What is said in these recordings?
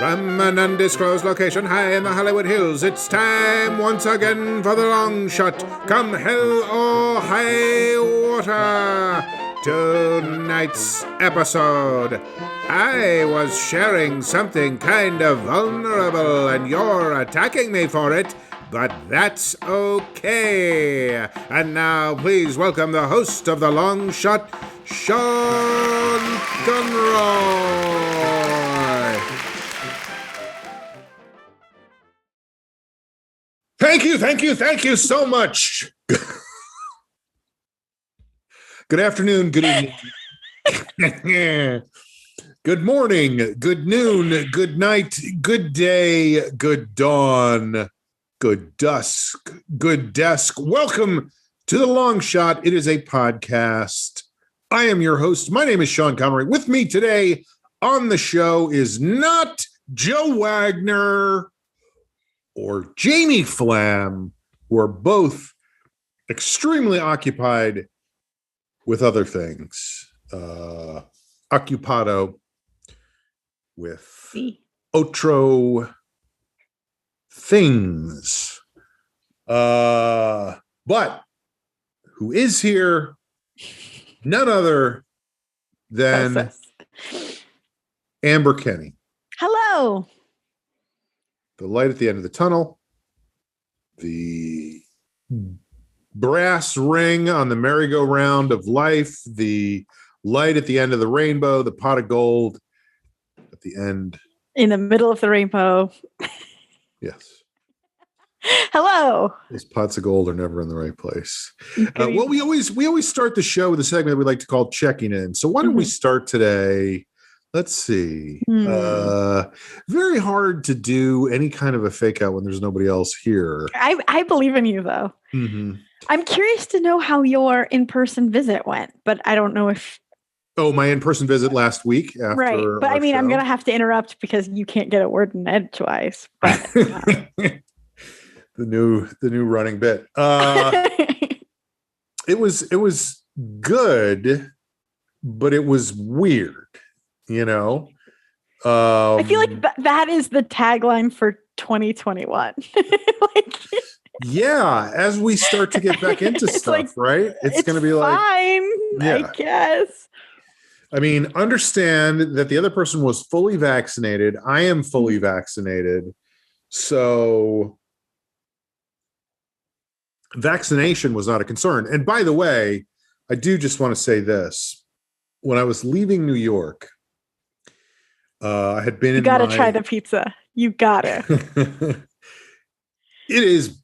From an undisclosed location high in the Hollywood Hills, it's time once again for the long shot. Come hell or high water. Tonight's episode. I was sharing something kind of vulnerable and you're attacking me for it, but that's okay. And now please welcome the host of the long shot, Sean Conroy. Thank you so much. Good afternoon, good evening. Good morning, good noon, good night, good day, good dawn, good dusk, good desk. Welcome to The Long Shot. It is a podcast. I am your host. My name is Sean Conroy. With me today on the show is not Joe Wagner or Jamie Flam, who are both extremely occupied with other things. Occupado with otro things. But who is here? None other than Amber Kenny. Hello. The light at the end of the tunnel, the brass ring on the merry-go-round of life, the light at the end of the rainbow, the pot of gold at the end. In the middle of the rainbow. Yes. Hello. Those pots of gold are never in the right place. Well, we always start the show with a segment that we like to call checking in. So why don't we start today? Let's see. Very hard to do any kind of a fake out when there's nobody else here. I believe in you, though. Mm-hmm. I'm curious to know how your in-person visit went, but I don't know if... Oh, my in-person visit last week after right. But I mean, show. I'm going to have to interrupt because you can't get a word in edgewise. But the new running bit. It was good, but it was weird. You know, I feel like that is the tagline for 2021. Yeah, as we start to get back into stuff, right? It's going to be like fine, yeah. I guess. I mean, understand that the other person was fully vaccinated. I am fully vaccinated. So vaccination was not a concern. And by the way, I do just want to say this. When I was leaving New York, I had been You got to try the pizza. You got to. It is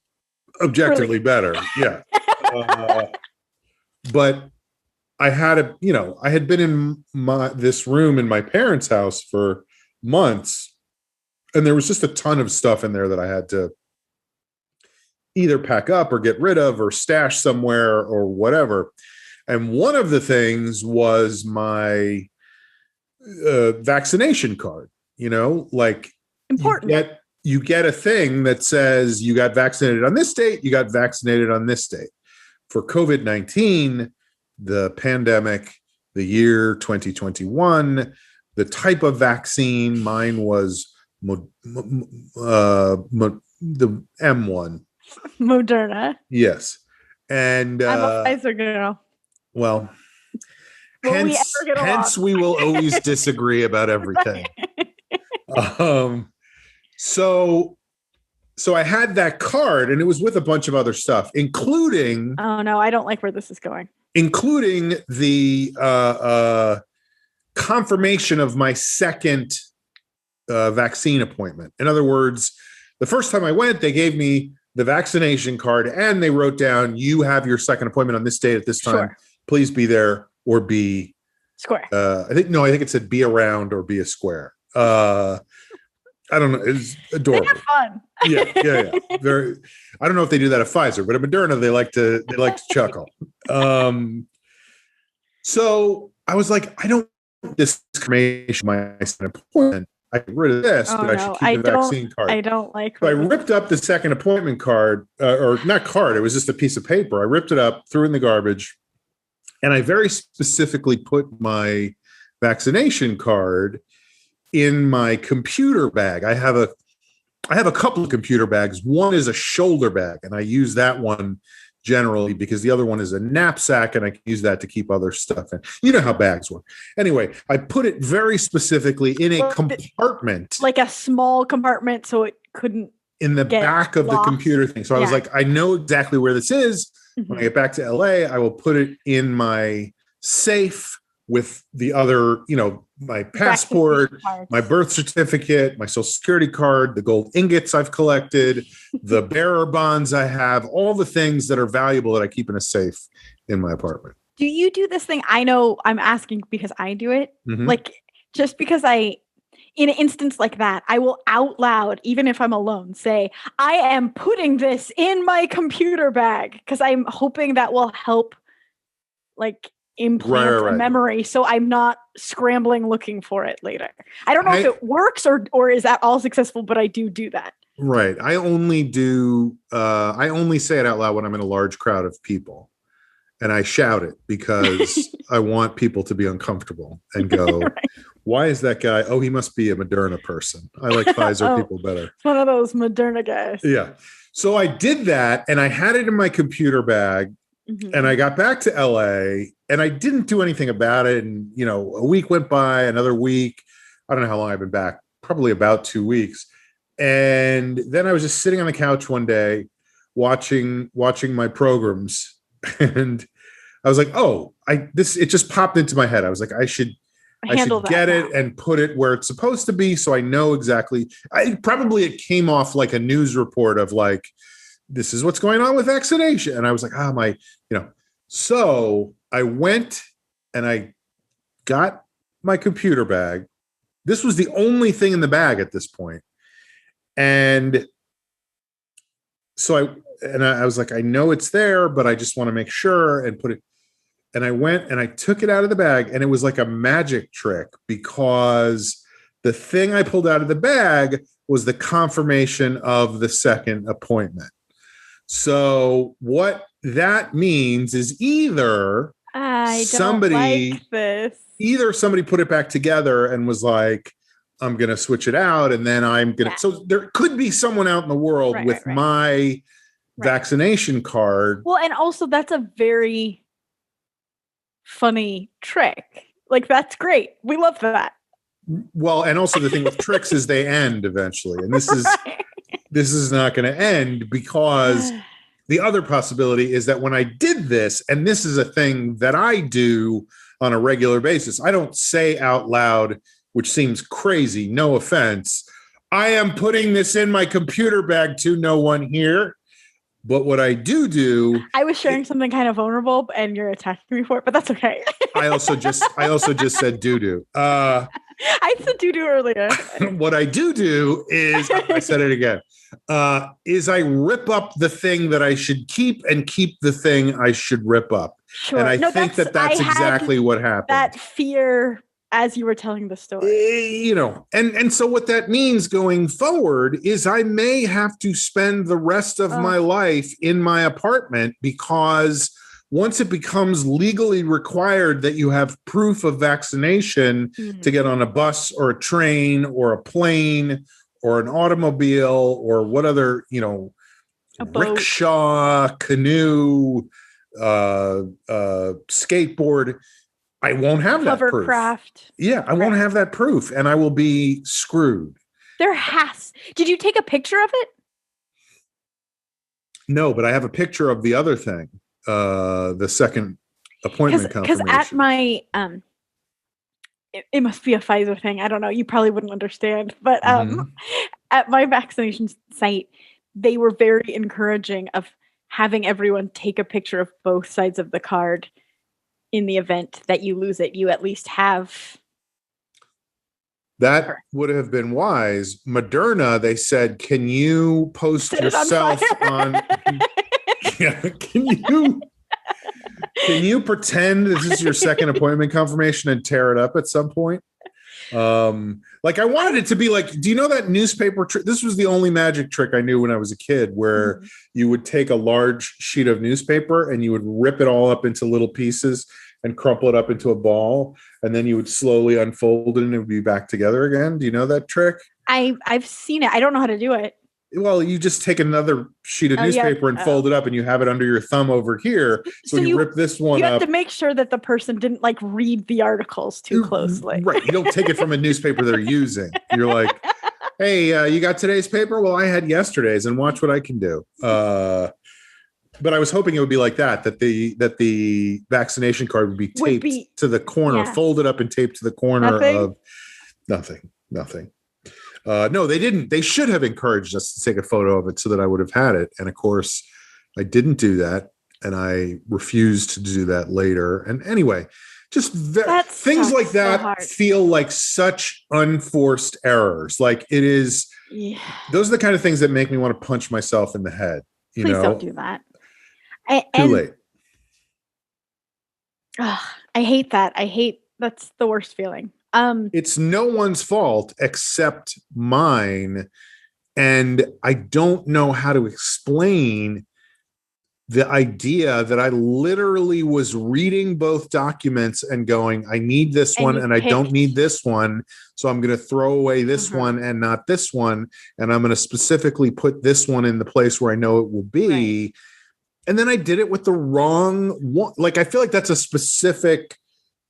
objectively better. Yeah. But I had I had been in this room in my parents' house for months, and there was just a ton of stuff in there that I had to either pack up or get rid of or stash somewhere or whatever. And one of the things was my vaccination card, like important. You get a thing that says you got vaccinated on this date, you got vaccinated on this date. For COVID-19, the pandemic, the year 2021, the type of vaccine, mine was the M1. Moderna. Yes. And I'm a Pfizer girl. Well, hence we will always disagree about everything. So I had that card, and it was with a bunch of other stuff, including. Oh no, I don't like where this is going. Including the confirmation of my second vaccine appointment. In other words, the first time I went, they gave me the vaccination card, and they wrote down, "You have your second appointment on this date at this time. Sure. Please be there or be square." I think it said be around or be a square. I don't know. It's adorable. They have fun. Yeah. Very. I don't know if they do that at Pfizer, but at Moderna they like to chuckle. So I was like, I don't discriminate my appointment. I get rid of this, but I should keep the vaccine card. I don't like. So I ripped up the second appointment card, or not card. It was just a piece of paper. I ripped it up, threw it in the garbage, and I very specifically put my vaccination card in my computer bag. I have a couple of computer bags. One is a shoulder bag, and I use that one generally because the other one is a knapsack, and I can use that to keep other stuff in. You know how bags work. Anyway, I put it very specifically in a compartment. Like a small compartment so it couldn't in the back of the computer thing. So I was like, I know exactly where this is. Mm-hmm. When I get back to LA, I will put it in my safe with the other, my passport, my birth certificate, my social security card, the gold ingots I've collected, the bearer bonds I have, all the things that are valuable that I keep in a safe in my apartment. Do you do this thing? I know I'm asking because I do it. Mm-hmm. Like, just because in an instance like that, I will out loud, even if I'm alone, say, I am putting this in my computer bag because I'm hoping that will help, like, implant a memory so I'm not scrambling looking for it later. I don't know if it works or is that all successful, but I do that. Right. I only say it out loud when I'm in a large crowd of people, and I shout it because I want people to be uncomfortable and go, right. Why is that guy? Oh, he must be a Moderna person. I like Pfizer people better. One of those Moderna guys. Yeah. So I did that, and I had it in my computer bag. Mm-hmm. And I got back to LA and I didn't do anything about it. And, a week went by, another week. I don't know how long I've been back, probably about 2 weeks. And then I was just sitting on the couch one day watching my programs. And I was like, it just popped into my head. I was like, I should get it and put it where it's supposed to be. So I know exactly. It came off like a news report of like, this is what's going on with vaccination. And I was like, So I went and I got my computer bag. This was the only thing in the bag at this point. And so I was like, I know it's there, but I just want to make sure and put it. And I went and I took it out of the bag, and it was like a magic trick because the thing I pulled out of the bag was the confirmation of the second appointment. So what that means is either somebody put it back together and was like, I'm going to switch it out. And then I'm going to, so there could be someone out in the world with my vaccination card. Well, and also that's a very funny trick. Like, that's great. We love that. Well, and also the thing with tricks is they end eventually. And this is, this is not going to end because the other possibility is that when I did this, and this is a thing that I do on a regular basis, I don't say out loud, which seems crazy, no offense, I am putting this in my computer bag to no one here. But what I do, I was sharing something kind of vulnerable, and you're attacking me for it, but that's okay. I also just said doo-doo. I said doo-doo earlier. What I do is, I said it again, is I rip up the thing that I should keep and keep the thing I should rip up. Sure. And I think that's exactly what happened. That fear as you were telling the story. And so what that means going forward is I may have to spend the rest of my life in my apartment, because once it becomes legally required that you have proof of vaccination to get on a bus or a train or a plane or an automobile or what other, rickshaw, canoe, skateboard, I won't have that proof. Hovercraft. Yeah, I won't have that proof, and I will be screwed. Did you take a picture of it? No, but I have a picture of the other thing, the second appointment confirmation. Because at my, it must be a Pfizer thing. I don't know. You probably wouldn't understand. But at my vaccination site, they were very encouraging of having everyone take a picture of both sides of the card. In the event that you lose it, you at least have. That would have been wise. Moderna, they said, can you post yourself on can you pretend this is your second appointment confirmation and tear it up at some point? Like I wanted it to be like, do you know that newspaper trick? This was the only magic trick I knew when I was a kid, where you would take a large sheet of newspaper and you would rip it all up into little pieces and crumple it up into a ball, and then you would slowly unfold it and it would be back together again. Do you know that trick? I've seen it. I don't know how to do it. Well, you just take another sheet of newspaper and fold it up, and you have it under your thumb over here. So when you rip this one up, you have to make sure that the person didn't like read the articles too closely. Right. You don't take it from a newspaper they're using. You're like, hey, you got today's paper? Well, I had yesterday's, and watch what I can do. But I was hoping it would be like that the vaccination card would be taped to the corner, folded up and taped to the corner of nothing. No, they didn't. They should have encouraged us to take a photo of it so that I would have had it. And of course, I didn't do that. And I refused to do that later. And anyway, just things like that feel like such unforced errors. Like it is, those are the kind of things that make me want to punch myself in the head. Please don't do that. Too late. I hate that. That's the worst feeling. It's no one's fault except mine. And I don't know how to explain the idea that I literally was reading both documents and going, I need this one and I don't need this one. So I'm going to throw away this one and not this one. And I'm going to specifically put this one in the place where I know it will be. Right. And then I did it with the wrong one. Like, I feel like that's a specific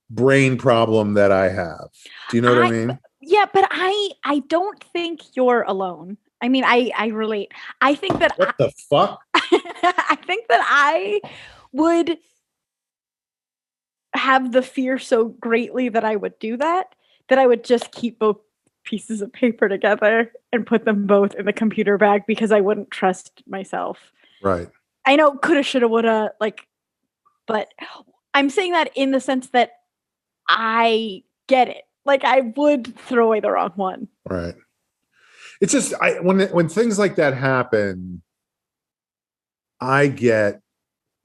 brain problem that I have. Do you know what I mean? Yeah, but I don't think you're alone. I mean, I relate. I think that what the fuck? I think that I would have the fear so greatly that I would do that I would just keep both pieces of paper together and put them both in the computer bag because I wouldn't trust myself. Right. I know coulda, shoulda, woulda, but I'm saying that in the sense that I get it. Like, I would throw away the wrong one. Right. It's just when things like that happen, I get,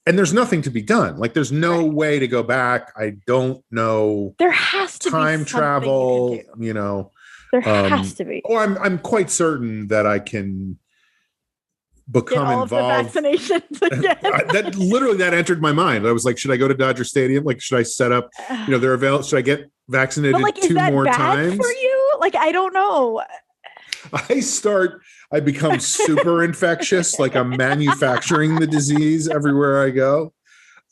and there's nothing to be done. Like, there's no way to go back. I don't know. There has to be time travel. You know, there has to be. Or I'm quite certain that I can become involved. The vaccinations again. that entered my mind. I was like, should I go to Dodger Stadium? Like, should I set up? You know, they're available. Should I get vaccinated two more times for you? Like, I don't know. I become super infectious. Like, I'm manufacturing the disease everywhere I go.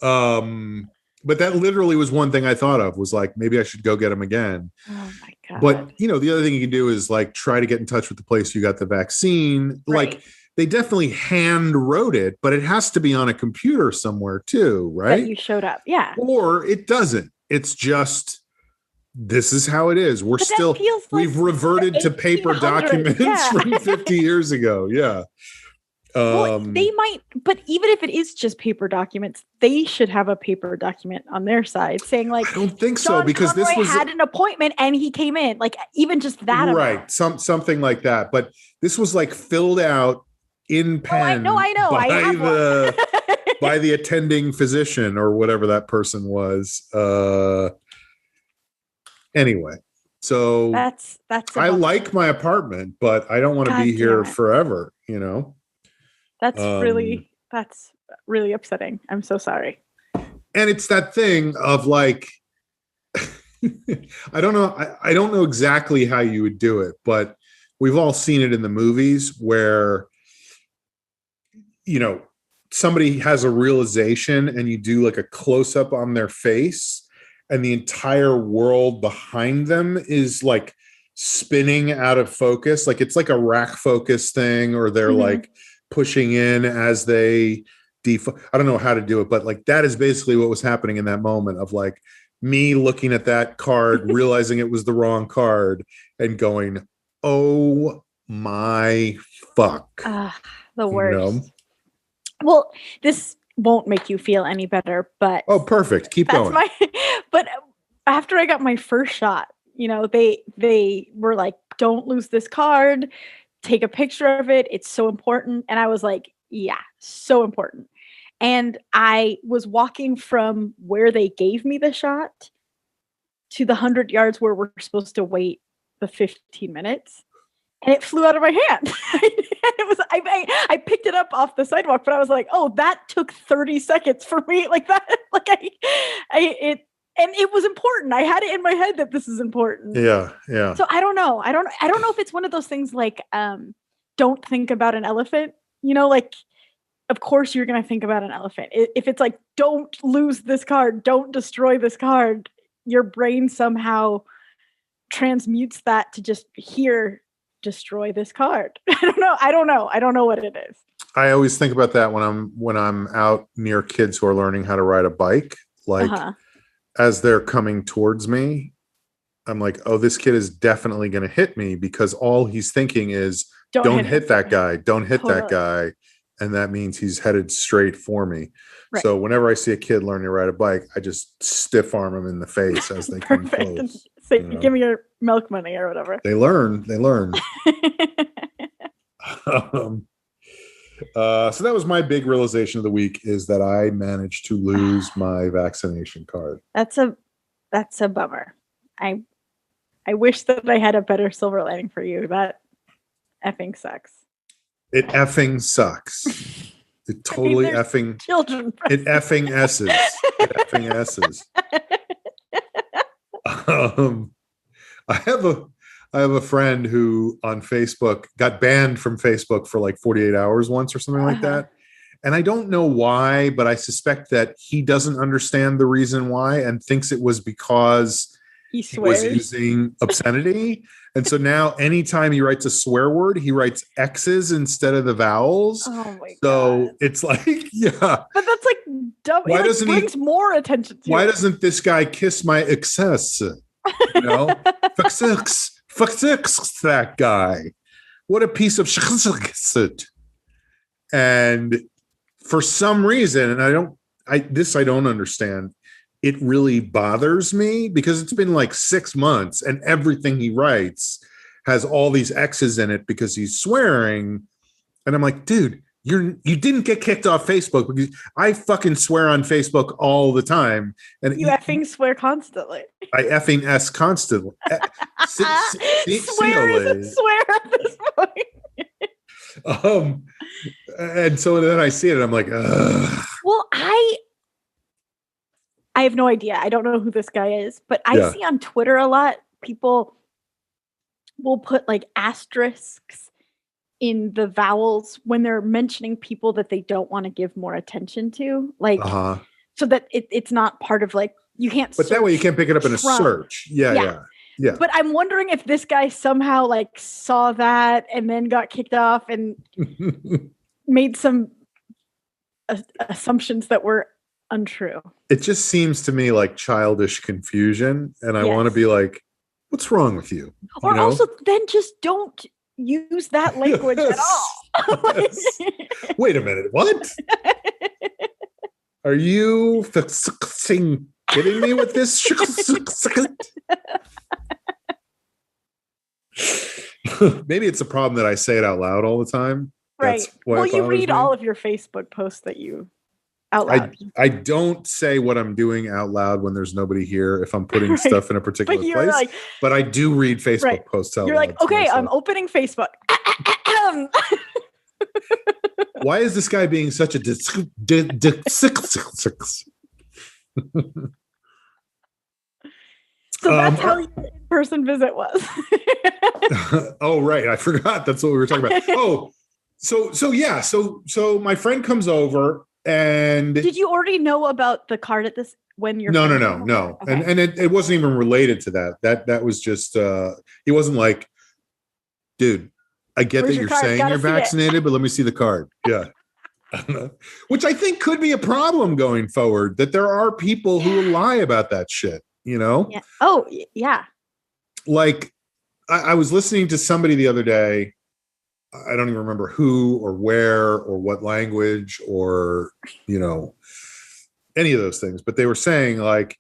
But that literally was one thing I thought of, was like, maybe I should go get them again. Oh my God. But, you know, the other thing you can do is like try to get in touch with the place you got the vaccine. Right. Like, they definitely hand wrote it, but it has to be on a computer somewhere too, right? That you showed up. Yeah. Or it doesn't. It's just, this is how it is. We've reverted to paper documents from 50 years ago. Yeah. Well, they might, but even if it is just paper documents, they should have a paper document on their side saying, like, I don't think so, because Conroy this was had an appointment and he came in, like, even just that. Right. Something like that. But this was like filled out in pen. I know. By the attending physician or whatever that person was. Anyway, so that's I like my apartment, but I don't want to be here forever, you know. That's really upsetting. I'm so sorry. And it's that thing of like, I don't know exactly how you would do it, but we've all seen it in the movies where, you know, somebody has a realization and you do like a close up on their face and the entire world behind them is like spinning out of focus. Like, it's like a rack focus thing, or they're like pushing in as they I don't know how to do it, but like, that is basically what was happening in that moment of like me looking at that card, realizing it was the wrong card and going, oh my fuck. The worst. You know? Well, this won't make you feel any better, but oh, perfect. Keep going. But after I got my first shot, you know, they were like, don't lose this card. Take a picture of it. It's so important. And I was like, yeah, so important. And I was walking from where they gave me the shot to the 100 yards where we're supposed to wait the 15 minutes. and it flew out of my hand. I picked it up off the sidewalk, but I was like, oh, that took 30 seconds for me. Like that, and it was important. I had it in my head that this is important. Yeah. Yeah. So I don't know. I don't know if it's one of those things like, don't think about an elephant, like, of course you're going to think about an elephant. If it's like, don't lose this card, don't destroy this card, your brain somehow transmutes that to just destroy this card. I don't know what it is. I always think about that when I'm out near kids who are learning how to ride a bike. Like as they're coming towards me, I'm like, oh, this kid is definitely going to hit me because all he's thinking is, don't hit that guy. Don't hit that guy. And that means he's headed straight for me. Right. So whenever I see a kid learning to ride a bike, I just stiff arm him in the face as they come close. Say, give me your milk money or whatever. They learn. So that was my big realization of the week, is that I managed to lose my vaccination card. That's a bummer. I wish that I had a better silver lining for you. That effing sucks. It effing sucks. It totally effing children. It effing S's. It effing S's. I have a friend who on Facebook got banned from Facebook for like 48 hours once or something like that. And I don't know why, but I suspect that he doesn't understand the reason why and thinks it was because he was using obscenity. And so now anytime he writes a swear word, he writes X's instead of the vowels. Oh my God. So it's like, yeah. But that's like dumb. Why doesn't brings more attention to Why doesn't this guy kiss my excess? Fxxx that guy. What a piece of shit. And for some reason, and I don't understand, it really bothers me because it's been like 6 months and everything he writes has all these X's in it because he's swearing. And I'm like, dude, you didn't get kicked off Facebook because I fucking swear on Facebook all the time. And you effing swear constantly. I effing S constantly. Swear isn't swear at this point. And so then I see it and I'm like, ugh. Well, I have no idea. I don't know who this guy is, but I see on Twitter a lot, people will put like asterisks in the vowels when they're mentioning people that they don't want to give more attention to. Like, so that it's not part of like, you can't. But that way you can't pick it up in a search. Yeah. But I'm wondering if this guy somehow like saw that and then got kicked off and made some assumptions that were untrue. It just seems to me like childish confusion. And I want to be like, what's wrong with you? Or also then just don't use that language at all. Wait a minute. What? Are you kidding me with this? Maybe it's a problem that I say it out loud all the time. Right. Well, you read all of your Facebook posts that you out loud. I don't say what I'm doing out loud when there's nobody here if I'm putting stuff in a particular place. Like, but I do read Facebook posts out loud. You're like, okay, I'm opening Facebook. Why is this guy being such a So that's how your in-person visit was. Oh, right. I forgot. That's what we were talking about. Oh, so my friend comes over and did you already know about the card at this when you're No. Okay. And it wasn't even related to that. That was just he wasn't like, dude, I get that you're saying you're vaccinated, but let me see the card. Yeah. Which I think could be a problem going forward, that there are people who will lie about that shit, you know? Yeah. Oh, yeah. Like I was listening to somebody the other day. I don't even remember who or where or what language or, you know, any of those things. But they were saying, like,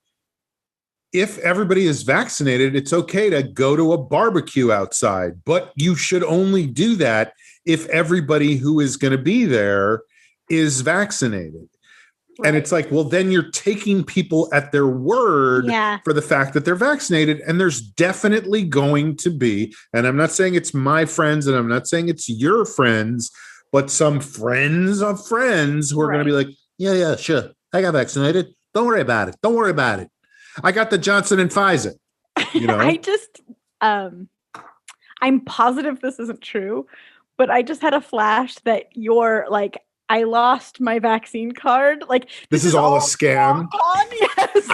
if everybody is vaccinated, it's okay to go to a barbecue outside. But you should only do that if everybody who is going to be there is vaccinated. And it's like, well, then you're taking people at their word for the fact that they're vaccinated. And there's definitely going to be, and I'm not saying it's my friends and I'm not saying it's your friends, but some friends of friends who are going to be like, yeah, sure. I got vaccinated. Don't worry about it. Don't worry about it. I got the Johnson and Pfizer. You know? I just, I'm positive this isn't true, but I just had a flash that you're like, I lost my vaccine card. Like this is all a scam. Yes.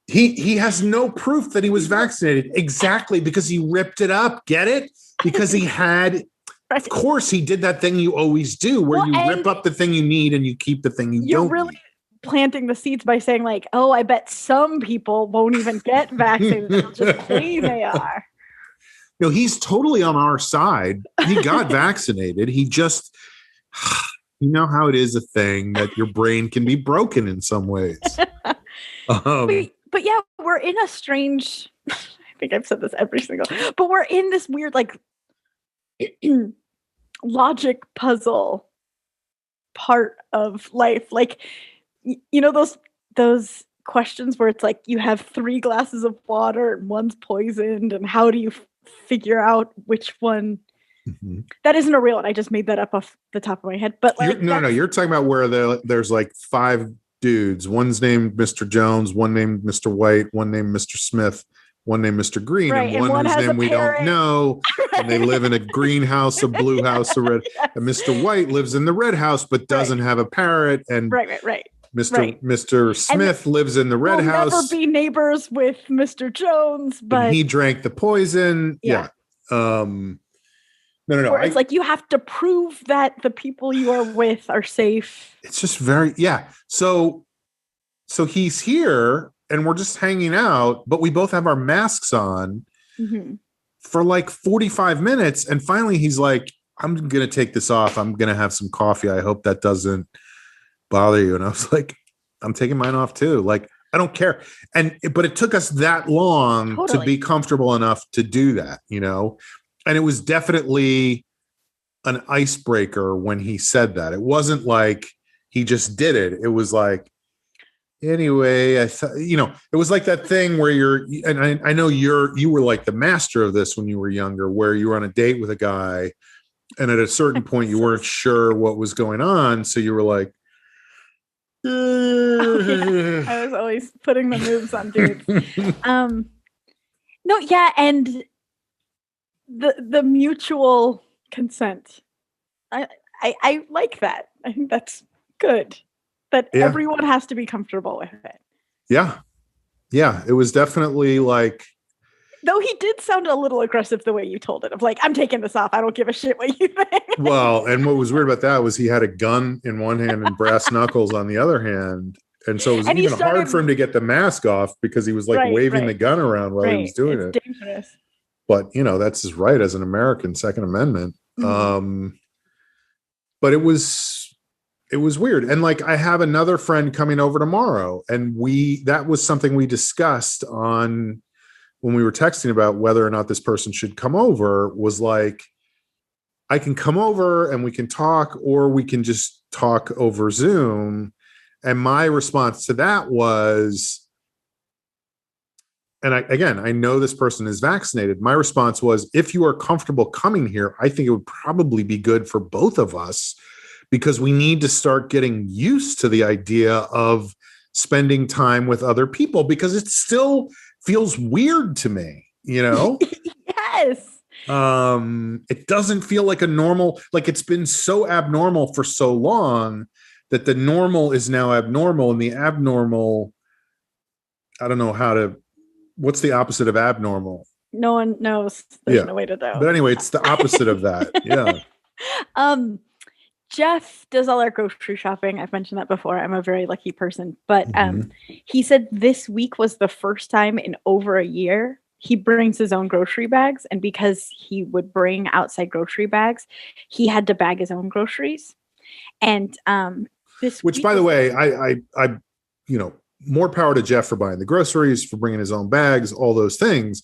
He has no proof that he was vaccinated. Exactly, because he ripped it up. Get it? Because he had, of course, he did that thing you always do where you rip up the thing you need and you keep the thing you don't really need. Planting the seeds by saying like, oh, I bet some people won't even get vaccinated. They'll just say they are. No, he's totally on our side. He got vaccinated. He just, you know how it is a thing that your brain can be broken in some ways. But yeah, we're in a strange, I think I've said this every single, but we're in this weird like logic puzzle part of life. Like, you know, those questions where it's like you have 3 glasses of water and one's poisoned, and how do you figure out which one? That isn't a real one. I just made that up off the top of my head. But like, no, you're talking about where there's like 5 dudes. One's named Mr. Jones, one named Mr. White, one named Mr. Smith, one named Mr. Green, and one whose name we don't know. And they live in a green house, a blue house, a red. And Mr. White lives in the red house but doesn't have a parrot. And Mr. Smith lives in the red house. Never be neighbors with Mr. Jones, but and he drank the poison. No. Where it's like you have to prove that the people you are with are safe. It's just very So he's here and we're just hanging out, but we both have our masks on for like 45 minutes, and finally he's like, "I'm gonna take this off. I'm gonna have some coffee. I hope that doesn't bother you." And I was like, I'm taking mine off too. Like, I don't care. But it took us that long to be comfortable enough to do that, you know? And it was definitely an icebreaker when he said that. It wasn't like he just did it. It was like, anyway, it was like that thing where I know you were like the master of this when you were younger, where you were on a date with a guy and at a certain point you weren't sure what was going on. So you were like, I was always putting the moves on dudes. And the mutual consent. I like that. I think that's good. That everyone has to be comfortable with it. Yeah. Yeah. It was definitely like, though he did sound a little aggressive the way you told it, of like, I'm taking this off. I don't give a shit what you think. Well, and what was weird about that was he had a gun in one hand and brass knuckles on the other hand. And so it was even hard for him to get the mask off because he was like waving the gun around while he was doing it. Dangerous. But, that's his right as an American, Second Amendment. But it was weird. And like, I have another friend coming over tomorrow, and that was something we discussed when we were texting about whether or not this person should come over, was like, I can come over and we can talk, or we can just talk over Zoom. And my response to that was, and I know this person is vaccinated. My response was, if you are comfortable coming here, I think it would probably be good for both of us, because we need to start getting used to the idea of spending time with other people, because it still feels weird to me, Yes. It doesn't feel like a normal, like it's been so abnormal for so long that the normal is now abnormal, and the abnormal, I don't know what's the opposite of abnormal? No one knows. There's no way to know. But anyway, it's the opposite of that. Yeah. Jeff does all our grocery shopping. I've mentioned that before. I'm a very lucky person. But he said this week was the first time in over a year he brings his own grocery bags. And because he would bring outside grocery bags, he had to bag his own groceries. And which, by the way, I more power to Jeff for buying the groceries, for bringing his own bags, all those things.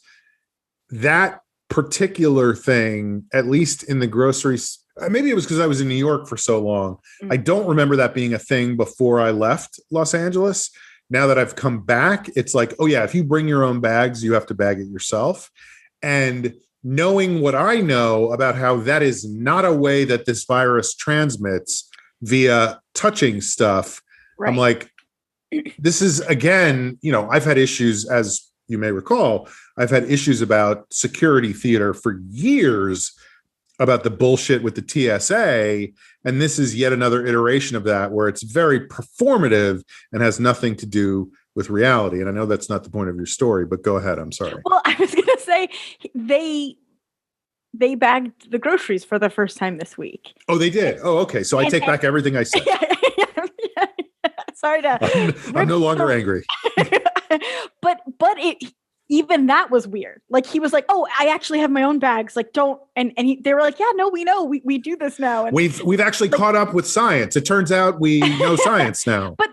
That particular thing, at least in the groceries, maybe it was because I was in New York for so long. I don't remember that being a thing before I left Los Angeles. Now that I've come back, it's like, oh yeah, if you bring your own bags, you have to bag it yourself. And knowing what I know about how that is not a way that this virus transmits via touching stuff, right. I'm like, this is, again, I've had issues, as you may recall, I've had issues about security theater for years about the bullshit with the TSA. And this is yet another iteration of that, where it's very performative and has nothing to do with reality. And I know that's not the point of your story, but go ahead. I'm sorry. Well, I was going to say they bagged the groceries for the first time this week. Oh, they did? Oh, okay. So I take back everything I said. Yeah. Sorry to... I'm no longer angry. But even that was weird. Like, he was like, oh, I actually have my own bags. Like, don't... And they were like, yeah, no, we know. We do this now. And we've actually caught up with science. It turns out we know science now. But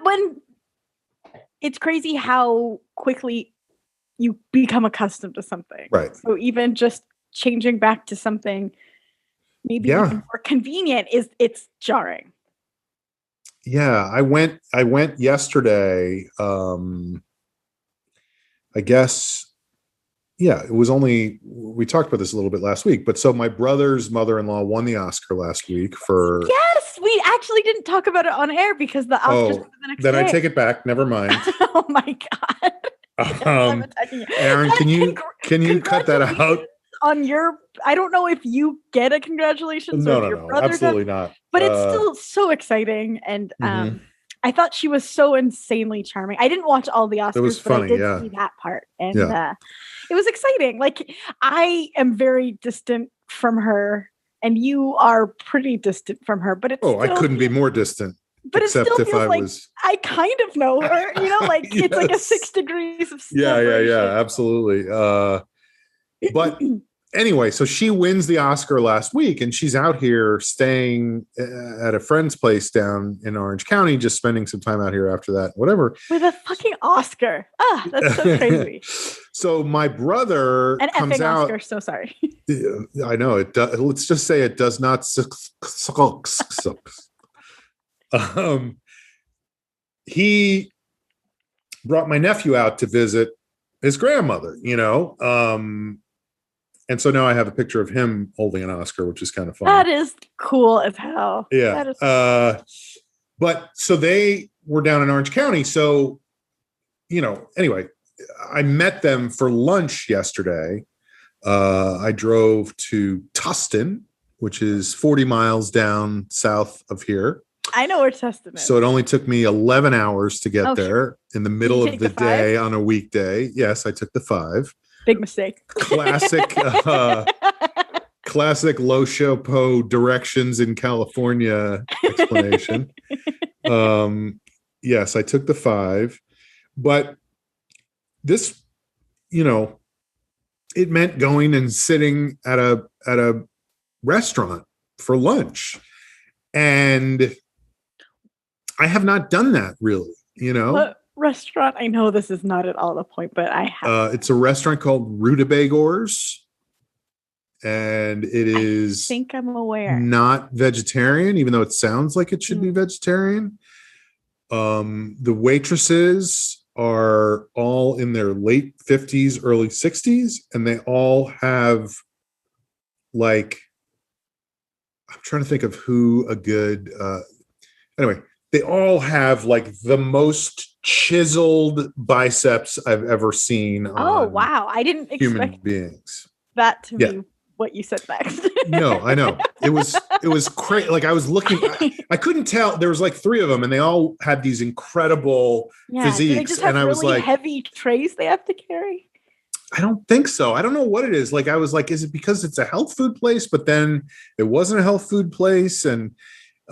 it's crazy how quickly you become accustomed to something. Right. So even just changing back to something maybe even more convenient it's jarring. Yeah, I went yesterday. I guess, it was only, we talked about this a little bit last week, but so my brother's mother-in-law won the Oscar last week for... Yes, we actually didn't talk about it on air because the Oscars were the next day. Then I take it back. Never mind. Oh my God. Aaron, can you cut that out? On your, I don't know if you get a congratulations or your brother absolutely not. But it's still so exciting, and I thought she was so insanely charming. I didn't watch all the Oscars, it was funny, but I did see that part, and it was exciting. Like, I am very distant from her, and you are pretty distant from her, but it's I couldn't be more distant. But it still feels like I kind of know her, like yes. It's like a 6 degrees of separation. Yeah, absolutely. But anyway, so she wins the Oscar last week, and she's out here staying at a friend's place down in Orange County, just spending some time out here after that, whatever. With a fucking Oscar. That's so crazy. So my brother comes out. Oscar, so sorry. I know it does. Let's just say it does not suck. He brought my nephew out to visit his grandmother, and so now I have a picture of him holding an Oscar, which is kind of fun. That is cool as hell. Yeah. That is but so they were down in Orange County. So, anyway, I met them for lunch yesterday. I drove to Tustin, which is 40 miles down south of here. I know where Tustin is. So it only took me 11 hours to get there in the middle of the day on a weekday. Yes, I took the 5. Big mistake. Classic Lo Chopo directions in California explanation. Yes, I took the 5. But this, it meant going and sitting at a restaurant for lunch. And I have not done that really, What restaurant? I know this is not at all the point, but I have. It's a restaurant called Rutabagas, and it is. I think I'm aware. Not vegetarian, even though it sounds like it should be vegetarian. The waitresses are all in their late 50s, early 60s, and they all have I'm trying to think of who a good. Anyway. They all have the most chiseled biceps I've ever seen. Oh, wow. I didn't expect human beings. That to be what you said next. No, I know. It was crazy. I was looking, I couldn't tell. There was 3 of them, and they all had these incredible physiques. And I was really heavy trays they have to carry. I don't think so. I don't know what it is. I was like, is it because it's a health food place? But then it wasn't a health food place. And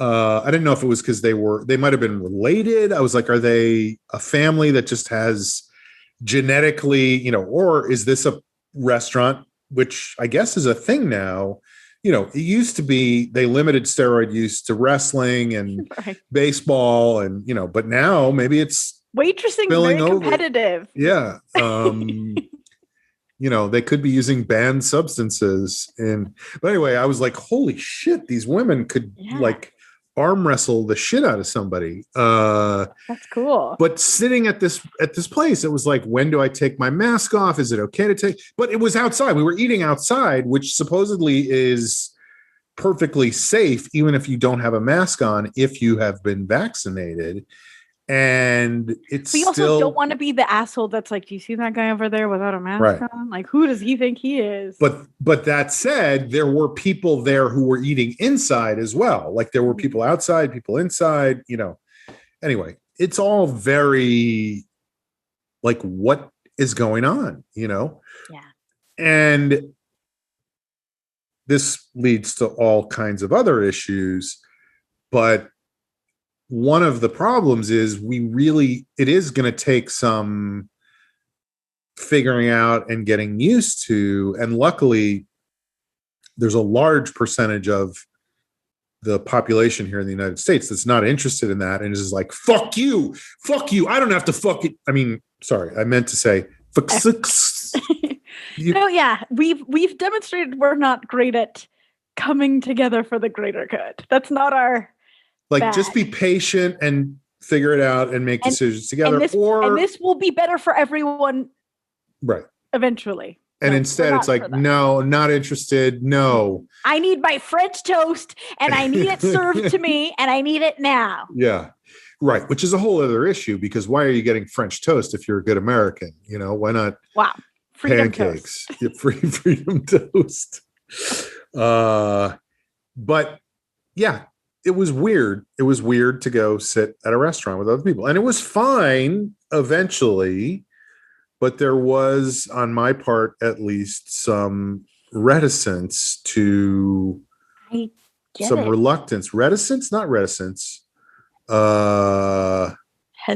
I didn't know if it was because they might have been related. I was like, are they a family that just has genetically, or is this a restaurant, which I guess is a thing now? It used to be they limited steroid use to wrestling and baseball and, but now maybe it's waitressing very competitive. Yeah. they could be using banned substances. But anyway, I was like, holy shit, these women could like arm wrestle the shit out of somebody. That's cool. But sitting at this place, it was like, when do I take my mask off? Is it okay to take? But it was outside. We were eating outside, which supposedly is perfectly safe, even if you don't have a mask on, if you have been vaccinated. And it's we also don't want to be the asshole that's like, do you see that guy over there without a mask on? Like, who does he think he is? But that said, there were people there who were eating inside as well. Like there were people outside, people inside, Anyway, it's all very like, what is going on, Yeah. And this leads to all kinds of other issues, but one of the problems is it is going to take some figuring out and getting used to. And luckily, there's a large percentage of the population here in the United States that's not interested in that and is like, fuck you. I don't have to fuck it. I mean, sorry, I meant to say fxxking. Yeah, we've demonstrated we're not great at coming together for the greater good. That's not our just be patient and figure it out and make decisions together. And this will be better for everyone. Right. Eventually. And instead it's like, no, not interested. No. I need my French toast and I need it served to me and I need it now. Yeah. Right. Which is a whole other issue, because why are you getting French toast if you're a good American? Why not? Wow. Freedom pancakes? Freedom toast. But yeah. It was weird. It was weird to go sit at a restaurant with other people. And it was fine eventually, but there was, on my part at least, some reticence to reluctance. Reticence? Not reticence.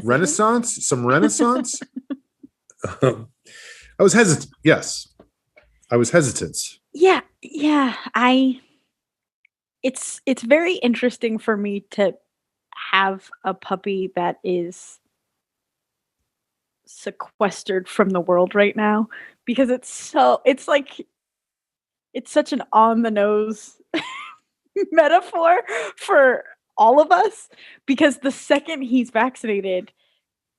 Renaissance? Some renaissance? I was hesitant. Yes. I was hesitant. Yeah. It's very interesting for me to have a puppy that is sequestered from the world right now, because it's such an on the nose metaphor for all of us, because the second he's vaccinated,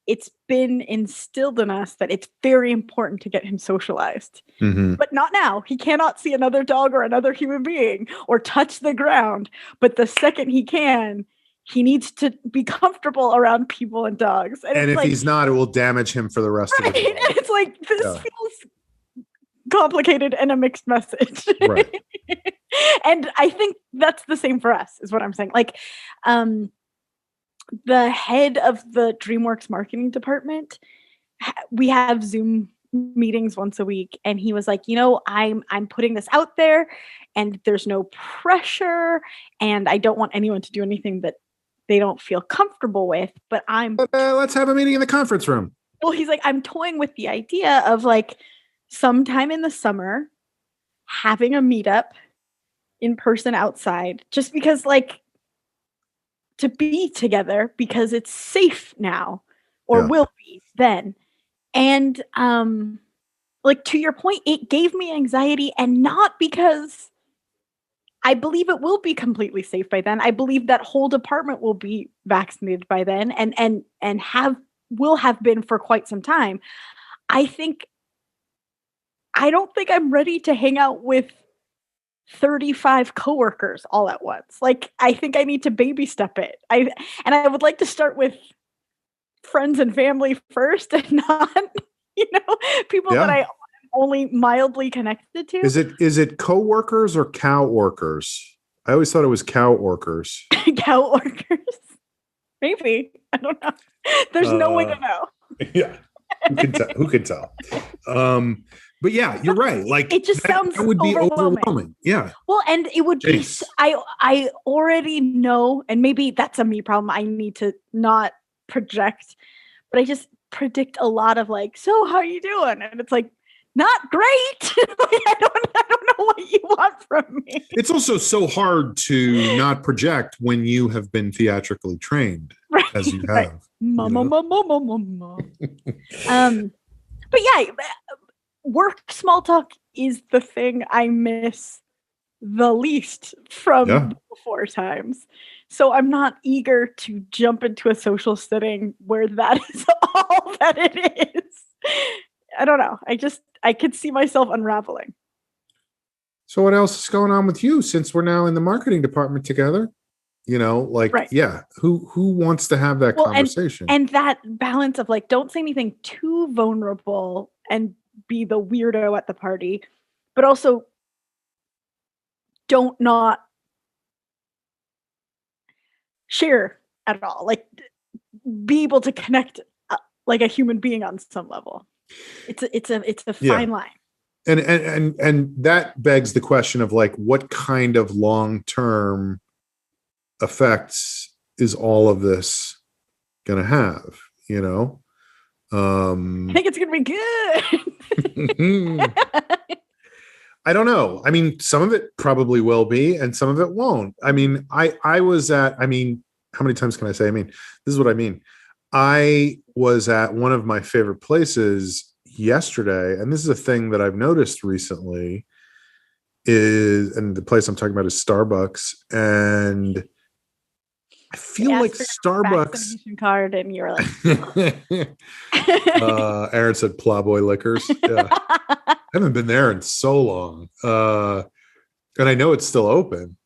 it's been instilled in us that it's very important to get him socialized. Mm-hmm. But not now. He cannot see another dog or another human being or touch the ground. But the second he can, he needs to be comfortable around people and dogs. And if he's not, it will damage him for the rest of the day. It's like, this feels complicated and a mixed message. Right. And I think that's the same for us, is what I'm saying. Like, the head of the DreamWorks marketing department, we have Zoom meetings once a week, and he was like, I'm putting this out there and there's no pressure and I don't want anyone to do anything that they don't feel comfortable with, but let's have a meeting in the conference room. Well, he's like, I'm toying with the idea of like sometime in the summer having a meetup in person outside, just because like, to be together, because it's safe now, or will be then. And like, to your point, it gave me anxiety, and not because I believe it will be completely safe by then. I believe that whole department will be vaccinated by then and will have been for quite some time. I don't think I'm ready to hang out with 35 coworkers all at once. Like, I think I need to baby step it. I would like to start with friends and family first, and not, people that I only mildly connected to. Is it coworkers or cow workers? I always thought it was cow workers. Cow workers? Maybe. I don't know. There's no way to know. Yeah. Who can tell? But yeah, you're right. Like, it just sounds that would be overwhelming. Yeah. Well, and it would be. I already know, and maybe that's a me problem. I need to not project, but I just predict a lot of like, so how are you doing? And it's like, not great. Like, I don't know what you want from me. It's also so hard to not project when you have been theatrically trained, as you have. Mama. But yeah. work small talk is the thing I miss the least from before times. So I'm not eager to jump into a social setting where that is all that it is. I don't know. I could see myself unraveling. So what else is going on with you since we're now in the marketing department together? You know, like, right. Yeah, who wants to have that conversation? And that balance of like, don't say anything too vulnerable and be the weirdo at the party, but also don't not share at all. Like, be able to connect like a human being on some level. It's a fine line. And that begs the question of like, what kind of long-term effects is all of this going to have, you know? I think it's going to be good. I don't know. I mean, some of it probably will be, and some of it won't. I mean, I was at, I mean, how many times can I say? I mean, this is what I mean. I was at one of my favorite places yesterday, and this is a thing that I've noticed recently and the place I'm talking about is Starbucks, and I feel like Starbucks card, and you're like, Aaron said Plowboy Liquors. Yeah. I haven't been there in so long. And I know it's still open.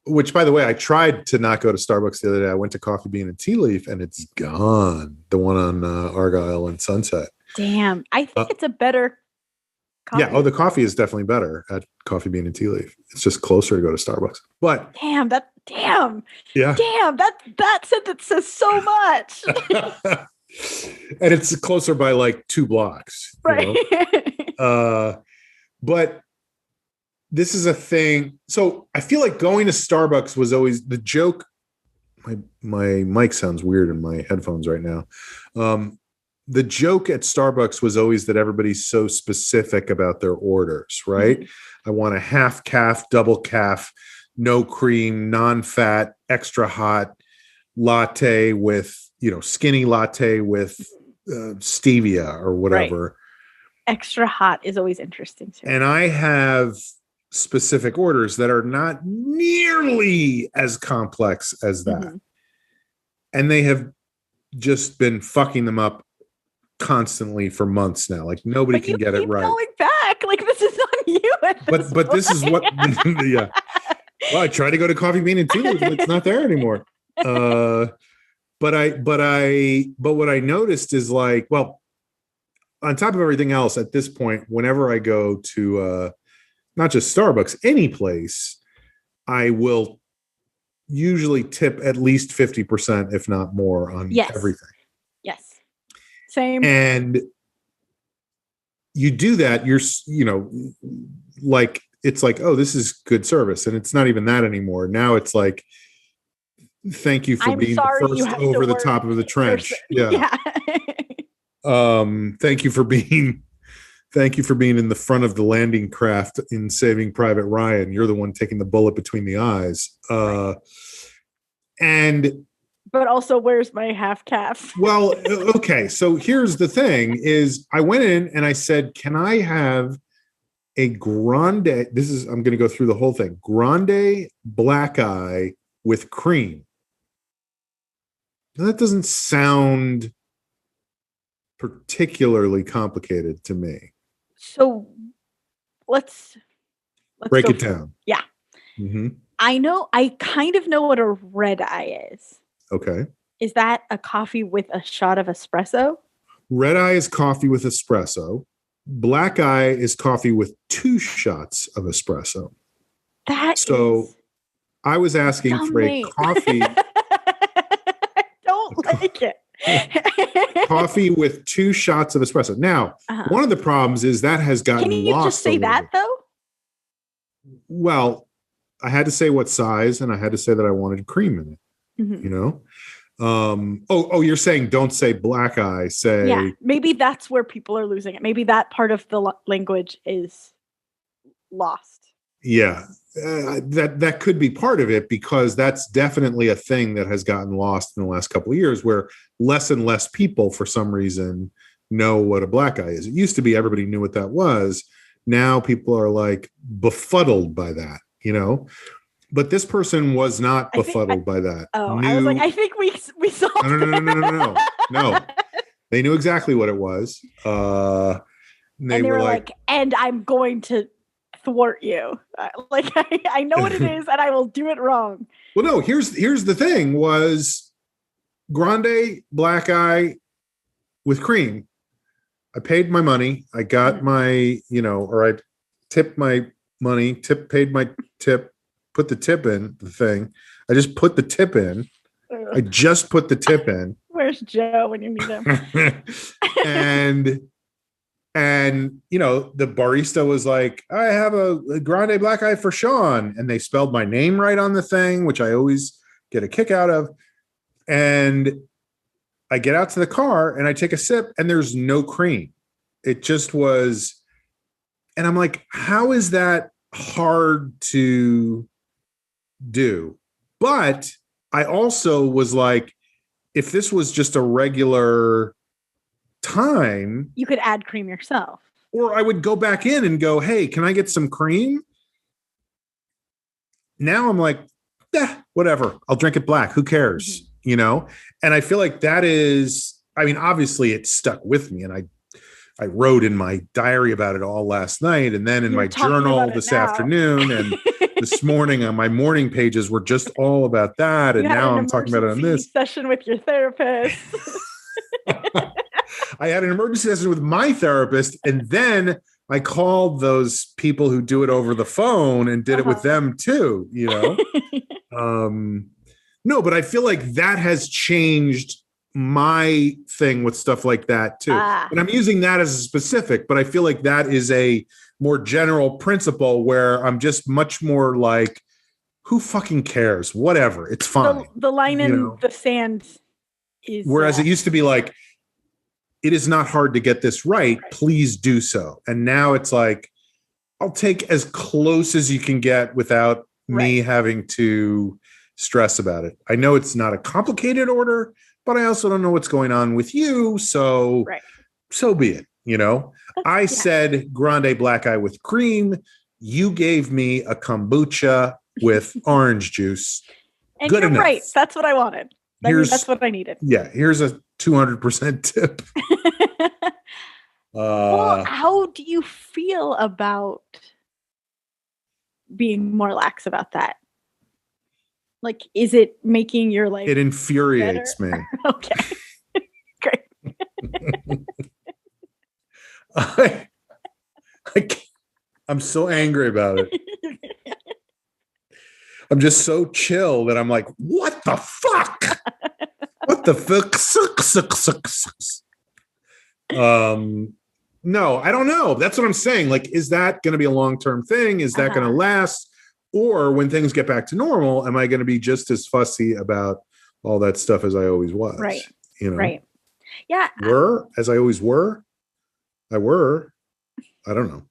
Which, by the way, I tried to not go to Starbucks the other day. I went to Coffee Bean and Tea Leaf, and it's gone. The one on Argyle and Sunset. Damn. I think it's a better coffee. Yeah. Oh, the coffee is definitely better at Coffee Bean and Tea Leaf. It's just closer to go to Starbucks. But damn. Yeah. Damn. That sentence says so much. And it's closer by like 2 blocks. Right. You know? But this is a thing. So I feel like going to Starbucks was always the joke. My mic sounds weird in my headphones right now. The joke at Starbucks was always that everybody's so specific about their orders, right? Mm-hmm. I want a half calf, double calf, no cream, non-fat, extra hot latte with, skinny latte with stevia or whatever. Right. Extra hot is always interesting too. And I have specific orders that are not nearly as complex as that. Mm-hmm. And they have just been fucking them up constantly for months now. Like nobody can get it right. Going back, like this is on you. But this is what, yeah. Well, I tried to go to Coffee Bean and Tea Leaf, but it's not there anymore. But what I noticed is like, well, on top of everything else, at this point, whenever I go to not just Starbucks, any place, I will usually tip at least 50%, if not more, on everything. Yes. Same. And you do that, you're, like, it's like, oh, this is good service. And it's not even that anymore. Now it's like, thank you for being the first over the top of the trench. Yeah. Thank you for being in the front of the landing craft in Saving Private Ryan. You're the one taking the bullet between the eyes. But also, where's my half calf? Well, okay. So here's the thing is I went in and I said, can I have a grande? I'm going to go through the whole thing. Grande black eye with cream. Now, that doesn't sound particularly complicated to me. So let's break it down. Yeah. Mm-hmm. I kind of know what a red eye is. Okay. Is that a coffee with a shot of espresso? Red eye is coffee with espresso. Black eye is coffee with 2 shots of espresso. I was asking for a coffee. I don't like it. Coffee with 2 shots of espresso. Now, one of the problems is that has gotten lost. Can you just say that though? Well, I had to say what size, and I had to say that I wanted cream in it. Mm-hmm. You're saying don't say black eye, say. Yeah, maybe that's where people are losing it. Maybe that part of the language is lost. Yeah, that could be part of it, because that's definitely a thing that has gotten lost in the last couple of years, where less and less people, for some reason, know what a black eye is. It used to be everybody knew what that was. Now people are like befuddled by that, you know? But this person was not befuddled by that. Oh, I was like, I think we solved No. They knew exactly what it was. And they were like, and I'm going to thwart you. I know what it is, and I will do it wrong. Well, no, here's the thing was grande black eye with cream. I paid my money. I got my, or I tipped my money, paid my tip, put the tip in the thing. I just put the tip in. I just put the tip in. Where's Joe when you meet him? and the barista was like, I have a grande black eye for Sean. And they spelled my name right on the thing, which I always get a kick out of. And I get out to the car and I take a sip and there's no cream. It just was. And I'm like, how is that hard to do? But I also was like, if this was just a regular time, you could add cream yourself. Or I would go back in and go, hey, can I get some cream? Now I'm like, whatever. I'll drink it black. Who cares? And I feel like that is, obviously it stuck with me. And I wrote in my diary about it all last night. And then in my journal this afternoon and this morning on my morning pages were just all about that. And now I'm talking about it on this session with your therapist. I had an emergency session with my therapist, and then I called those people who do it over the phone and did it with them too, No, but I feel like that has changed my thing with stuff like that too. And I'm using that as a specific, but I feel like that is a more general principle where I'm just much more like, who fucking cares? Whatever. It's fine. The line in the sand is. Whereas it used to be like, it is not hard to get this right. Please do so. And now it's like, I'll take as close as you can get without me having to stress about it. I know it's not a complicated order, but I also don't know what's going on with you. So, so be it. I said grande black eye with cream. You gave me a kombucha with orange juice. And good enough. Right. That's what I wanted. That's what I needed. Yeah. Here's a 200% tip. Well, how do you feel about being more lax about that? Like, is it making your life? It infuriates me. Okay. Great. I'm so angry about it. I'm just so chill that I'm like, what the fuck? What the fuck? No, I don't know. That's what I'm saying. Like, is that going to be a long-term thing? Is that going to last? Or when things get back to normal, am I going to be just as fussy about all that stuff as I always was? Right. Right. Yeah. As I always were? I don't know.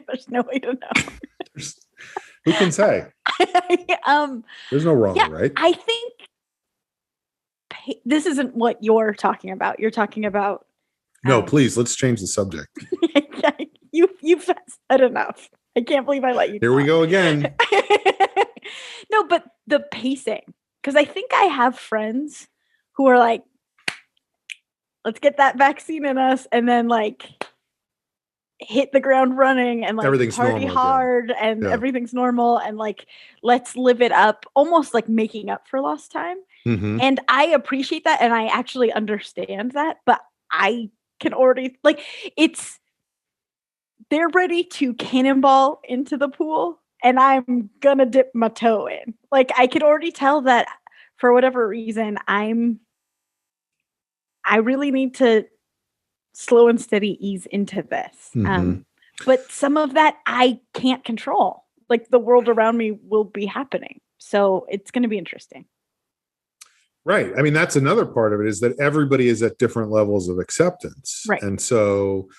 There's no way to know. Who can say? There's no wrong, right? I think this isn't what you're talking about. You're talking about. No, please, let's change the subject. You've said enough. I can't believe I let you. Here we go again. No, but the pacing. Because I think I have friends who are like, let's get that vaccine in us and then like hit the ground running and like everything's party hard and everything's normal and like let's live it up, almost like making up for lost time. And I appreciate that and I actually understand that, but I can already like they're ready to cannonball into the pool and I'm gonna dip my toe in. Like I could already tell that for whatever reason I really need to slow and steady ease into this. But some of that I can't control. Like the world around me will be happening. So it's going to be interesting. Right. I mean, that's another part of it is that everybody is at different levels of acceptance. Right. And so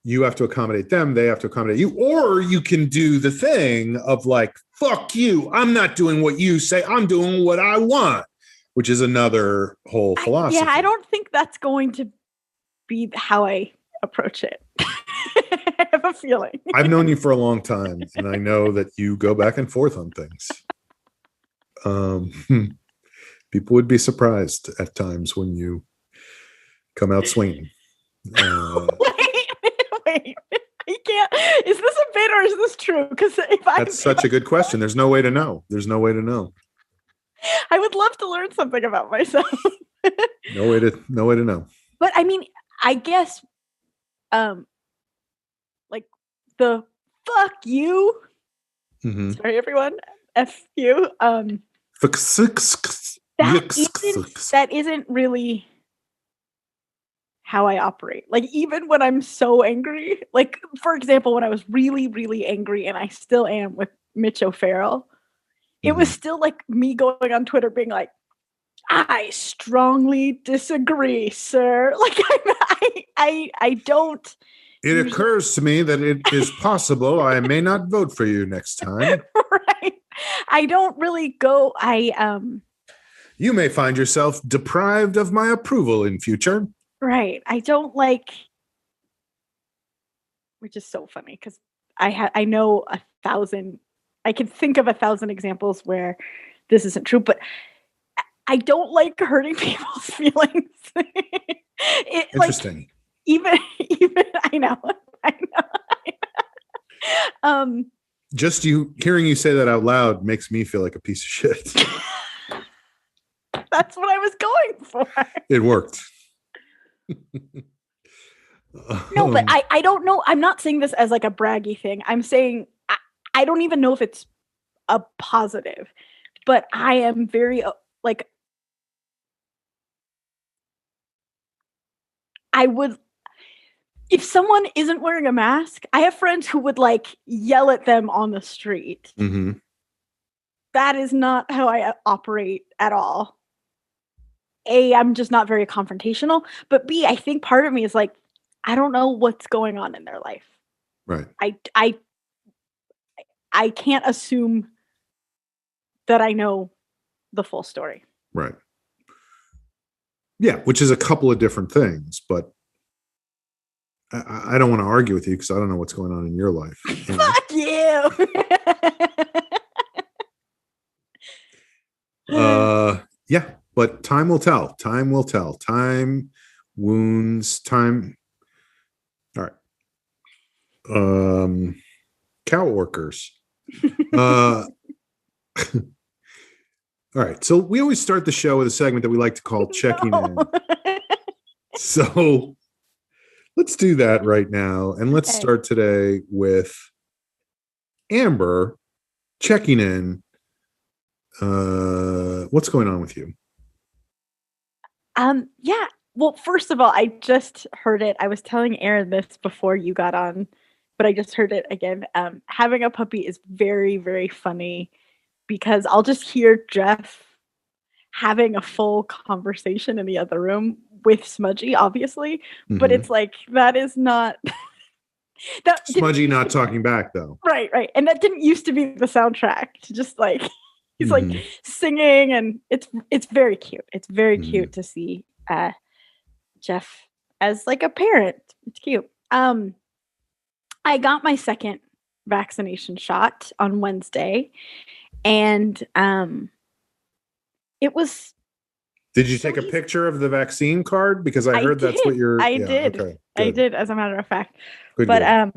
you have to accommodate them. They have to accommodate you. Or you can do the thing of like, fuck you. I'm not doing what you say. I'm doing what I want. which is another whole philosophy. I don't think that's going to be how I approach it. I have a feeling. I've known you for a long time, and I know that you go back and forth on things. People would be surprised at times when you come out swinging. Wait. I can't. Is this a bit or is this true? Because that's such a good question. There's no way to know. I would love to learn something about myself. No way to know. But I mean, I guess, like the fuck you. Mm-hmm. Sorry, everyone. F you. That isn't really how I operate. Like, even when I'm so angry, like, for example, when I was really, really angry, and I still am with Mitch O'Farrell, it was still like me going on Twitter being like, I strongly disagree, sir. Like, I don't. It occurs to me that it is possible I may not vote for you next time. Right. I don't really go. You may find yourself deprived of my approval in future. Right. I don't like, which is so funny because I know 1,000. I can think of 1,000 examples where this isn't true, but I don't like hurting people's feelings. Interesting. Like, even I know. Just hearing you say that out loud makes me feel like a piece of shit. That's what I was going for. It worked. No, but I don't know. I'm not saying this as like a braggy thing. I'm saying I don't even know if it's a positive, but I am very like, I would, if someone isn't wearing a mask, I have friends who would like yell at them on the street. Mm-hmm. That is not how I operate at all. A, I'm just not very confrontational, but B, I think part of me is like, I don't know what's going on in their life. Right. I can't assume that I know the full story. Right. Yeah, which is a couple of different things, but I don't want to argue with you because I don't know what's going on in your life. Fuck you. Yeah, but time will tell. Time will tell. Time wounds. Time. All right. Cow workers. All right. So we always start the show with a segment that we like to call checking in. So let's do that right now. And let's start today with Amber checking in. What's going on with you? Yeah. Well, first of all, I just heard it. I was telling Aaron this before you got on, but I just heard it again. Having a puppy is very, very funny because I'll just hear Jeff having a full conversation in the other room with Smudgy, obviously, but it's like, that is not that Smudgy not talking back though. Right. And that didn't used to be the soundtrack. To just like, he's like singing, and it's very cute. It's very cute to see Jeff as like a parent. It's cute. I got my second vaccination shot on Wednesday, and it was. Did you take a picture of the vaccine card? Because I heard that's what you're. I did. Okay, I did, as a matter of fact. Good, but I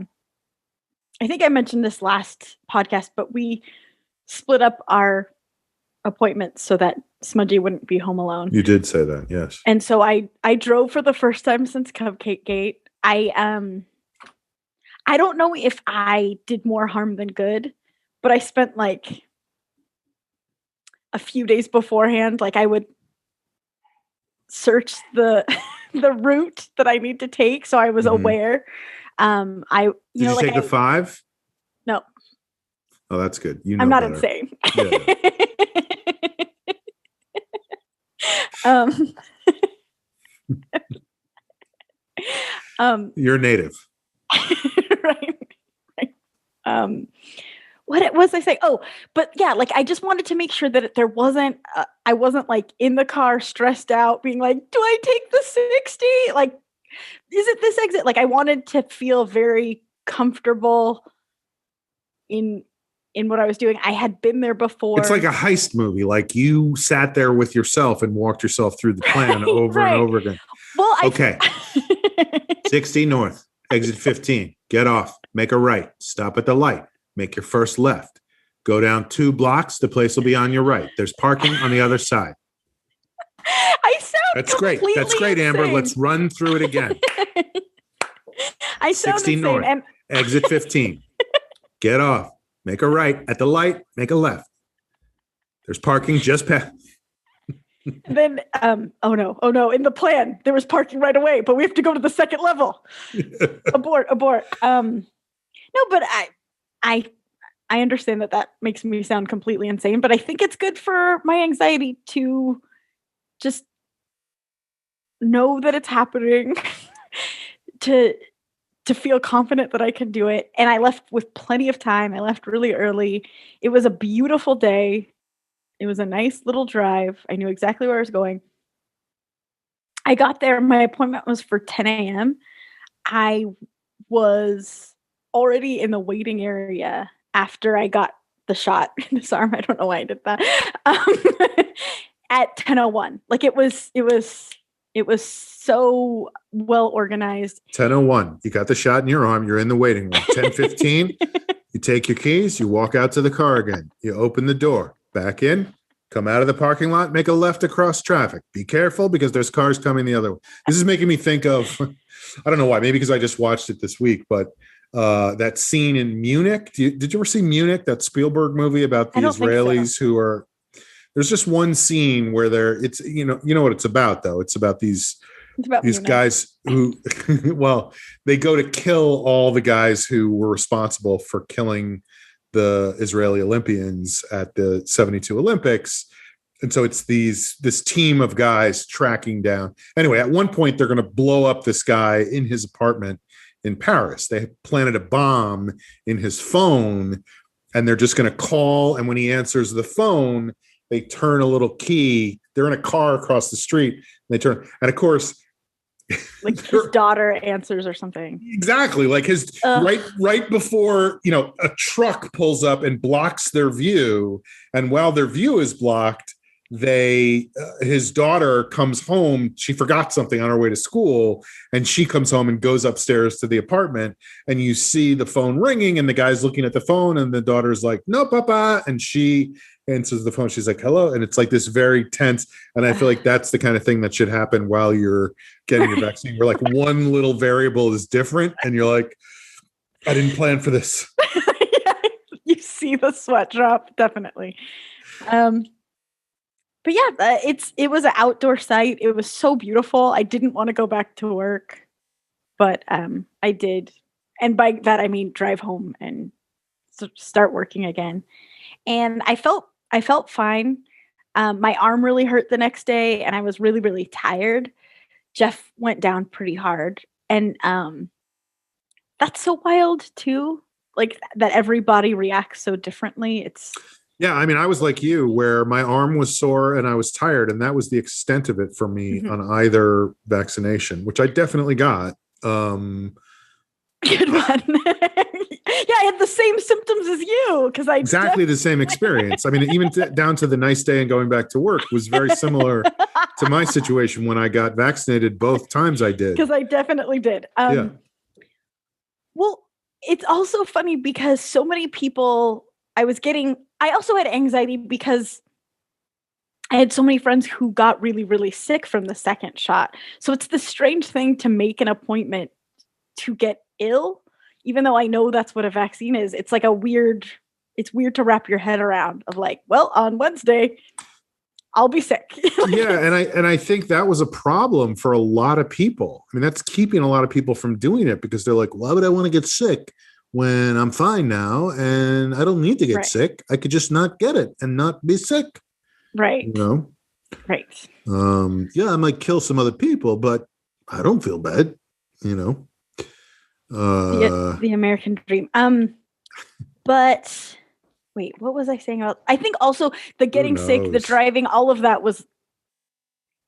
think I mentioned this last podcast, but we split up our appointments so that Smudgy wouldn't be home alone. You did say that, yes. And so I drove for the first time since Cupcake Gate. I don't know if I did more harm than good, but I spent like a few days beforehand, like I would search the route that I need to take, so I was aware. Did you take the 5? No. Oh, that's good. You know, I'm not better. insane. Yeah. You're native. Right. what was I saying? Oh, but yeah, like I just wanted to make sure that there wasn't, I wasn't like in the car stressed out being like, do I take the 60? Like, is it this exit? Like I wanted to feel very comfortable in what I was doing. I had been there before. It's like a heist movie. Like you sat there with yourself and walked yourself through the plan over and over again. Well, okay. 60 north, exit 15, get off, make a right, stop at the light, make your first left, go down 2 blocks, the place will be on your right. There's parking on the other side. I sound That's great. That's great, insane. Amber. Let's run through it again. I sound 60 insane. north, And exit 15, get off, make a right, at the light, make a left. There's parking just past. Then, oh no, in the plan, there was parking right away, but we have to go to the second level. Abort. No, but I understand that makes me sound completely insane, but I think it's good for my anxiety to just know that it's happening, to feel confident that I can do it. And I left with plenty of time. I left really early. It was a beautiful day. It was a nice little drive. I knew exactly where I was going. I got there. My appointment was for 10 a.m. I was already in the waiting area after I got the shot in this arm. I don't know why I did that. At 10:01. Like it was so well organized. 10:01. You got the shot in your arm. You're in the waiting room. 10:15. You take your keys. You walk out to the car again. You open the door. Back in, come out of the parking lot, make a left across traffic. Be careful because there's cars coming the other way. This is making me think of, I don't know why, maybe because I just watched it this week, but that scene in Munich. Did you ever see Munich, that Spielberg movie about the Israelis who are, there's just one scene where it's, you know what it's about though. It's about these Munich guys who, well, they go to kill all the guys who were responsible for killing the Israeli Olympians at the 72 Olympics. And so it's this team of guys tracking down. Anyway, at one point, they're going to blow up this guy in his apartment in Paris. They planted a bomb in his phone, and they're just going to call. And when he answers the phone, they turn a little key. They're in a car across the street. And they turn. And of course, like his daughter answers or something. Exactly. Like his right before, a truck pulls up and blocks their view. And while their view is blocked, his daughter comes home. She forgot something on her way to school, and she comes home and goes upstairs to the apartment, and you see the phone ringing and the guy's looking at the phone, and the daughter's like, "No, papa." And she answers the phone. She's like, "Hello." And it's like this very tense. And I feel like that's the kind of thing that should happen while you're getting your vaccine, where like one little variable is different and you're like, I didn't plan for this. Yeah, you see the sweat drop. Definitely. But yeah, it was an outdoor site. It was so beautiful. I didn't want to go back to work, but I did. And by that, I mean, drive home and start working again. And I felt fine. My arm really hurt the next day, and I was really, really tired. Jeff went down pretty hard. And that's so wild too. Like that everybody reacts so differently. Yeah, I mean, I was like you, where my arm was sore and I was tired, and that was the extent of it for me on either vaccination, which I definitely got. Good one. Yeah, I had the same symptoms as you because exactly the same experience. I mean, even down to the nice day and going back to work was very similar to my situation when I got vaccinated both times I did. Because I definitely did. Yeah. Well, it's also funny because so many people I also had anxiety because I had so many friends who got really, really sick from the second shot. So it's this strange thing to make an appointment to get ill, even though I know that's what a vaccine is. It's like it's weird to wrap your head around of like, well, on Wednesday, I'll be sick. Yeah. And I think that was a problem for a lot of people. I mean, that's keeping a lot of people from doing it because they're like, why would I want to get sick when I'm fine now and I don't need to get sick? I could just not get it and not be sick. Right. Right. Yeah, I might kill some other people, but I don't feel bad, The American dream. But wait, what was I saying about? I think also the getting sick, the knows? driving, all of that was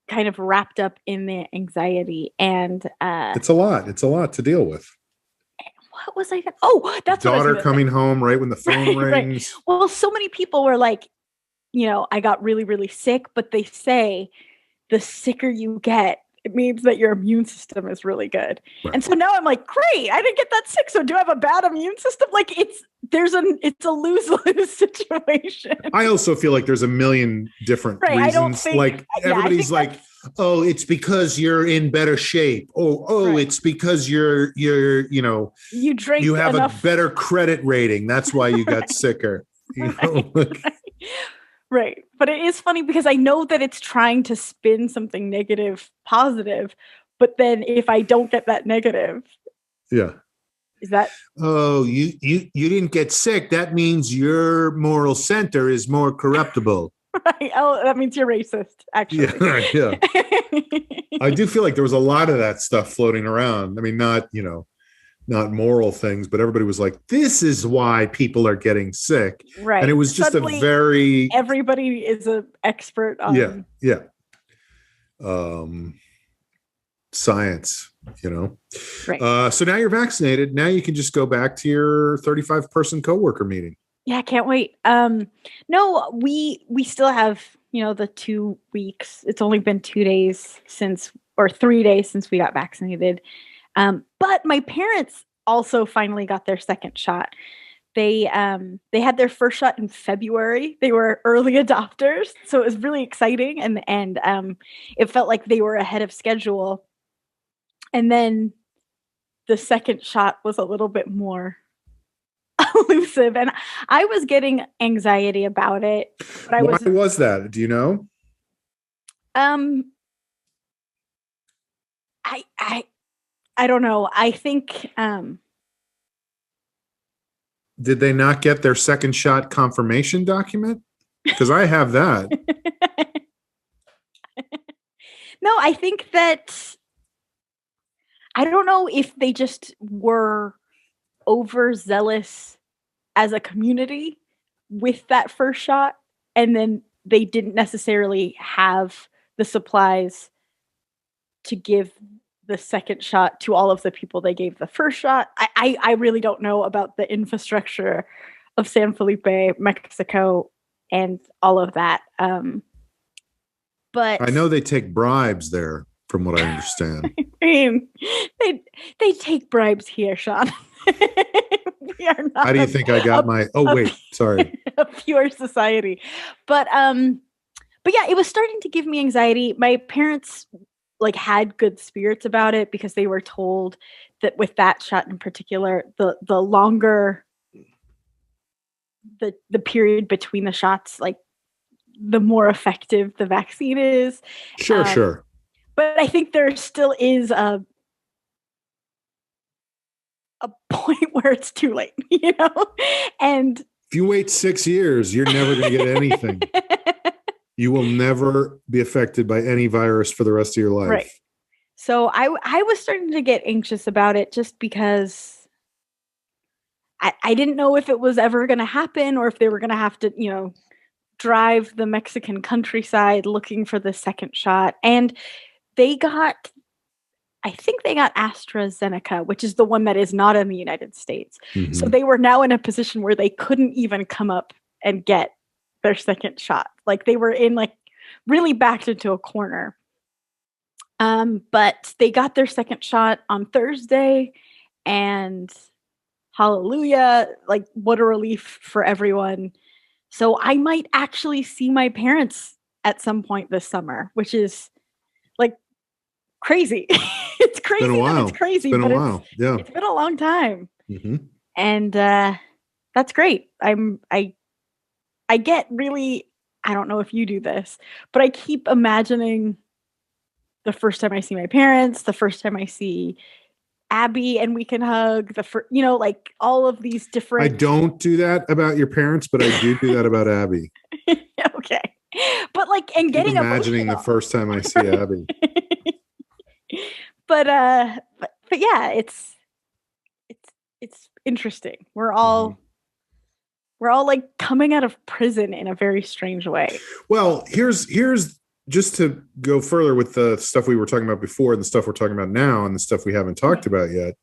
kind of wrapped up in the anxiety. And it's a lot. It's a lot to deal with. What was I? Oh, that's what I was daughter gonna coming say. home right when the phone rings. Right. Well, so many people were like, I got really, really sick, but they say the sicker you get, it means that your immune system is really good. Right. And so now I'm like, great, I didn't get that sick. So do I have a bad immune system? Like it's a lose-lose situation. I also feel like there's a million different reasons. I don't think, like everybody's like, oh, it's because you're in better shape. Oh, right. It's because you drink you have enough. A better credit rating. That's why you got sicker. Right. But it is funny because I know that it's trying to spin something negative positive, but then if I don't get that negative. Yeah. Is that? Oh, you didn't get sick. That means your moral center is more corruptible. Right. Oh, that means you're racist, actually. Yeah. I do feel like there was a lot of that stuff floating around. I mean, not moral things, but everybody was like, this is why people are getting sick. Right. And it was just suddenly, everybody is an expert on. Yeah. Science, Right. So now you're vaccinated. Now you can just go back to your 35-person coworker meeting. Yeah, I can't wait. No, we still have, the 2 weeks. It's only been 2 days 3 days since we got vaccinated. But my parents also finally got their second shot. They had their first shot in February. They were early adopters, so it was really exciting, and it felt like they were ahead of schedule. And then the second shot was a little bit more elusive, and I was getting anxiety about it. But why was that? Do you know? I don't know. I think. Did they not get their second shot confirmation document? Because I have that. No, I think that. I don't know if they just were overzealous as a community with that first shot, and then they didn't necessarily have the supplies to give the second shot to all of the people they gave the first shot. I really don't know about the infrastructure of San Felipe, Mexico, and all of that. But I know they take bribes there, from what I understand. I mean, they take bribes here, Sean. We are not. How do you think I got my? Oh wait, sorry. A pure society, but yeah, it was starting to give me anxiety. My parents had good spirits about it because they were told that with that shot in particular, the longer the period between the shots, the more effective the vaccine is. Sure. But I think there still is a point where it's too late, And if you wait 6 years, you're never going to get anything. You will never be affected by any virus for the rest of your life. Right. So I was starting to get anxious about it just because I didn't know if it was ever going to happen or if they were going to have to, drive the Mexican countryside looking for the second shot. And I think they got AstraZeneca, which is the one that is not in the United States. Mm-hmm. So they were now in a position where they couldn't even come up and get their second shot. They were in really backed into a corner. But they got their second shot on Thursday, and hallelujah, what a relief for everyone. So I might actually see my parents at some point this summer, which is crazy. It's crazy. It's crazy. It's been a while. Yeah. It's been a long time. Mm-hmm. And that's great. I get really, I don't know if you do this, but I keep imagining the first time I see my parents, the first time I see Abby and we can hug, all of these different. I don't do that about your parents, but I do that about Abby. Okay. But and getting imagining emotional. The first time I see Abby. But yeah, it's interesting. We're all We're all like coming out of prison in a very strange way. Well, here's just to go further with the stuff we were talking about before and the stuff we're talking about now and the stuff we haven't talked about yet.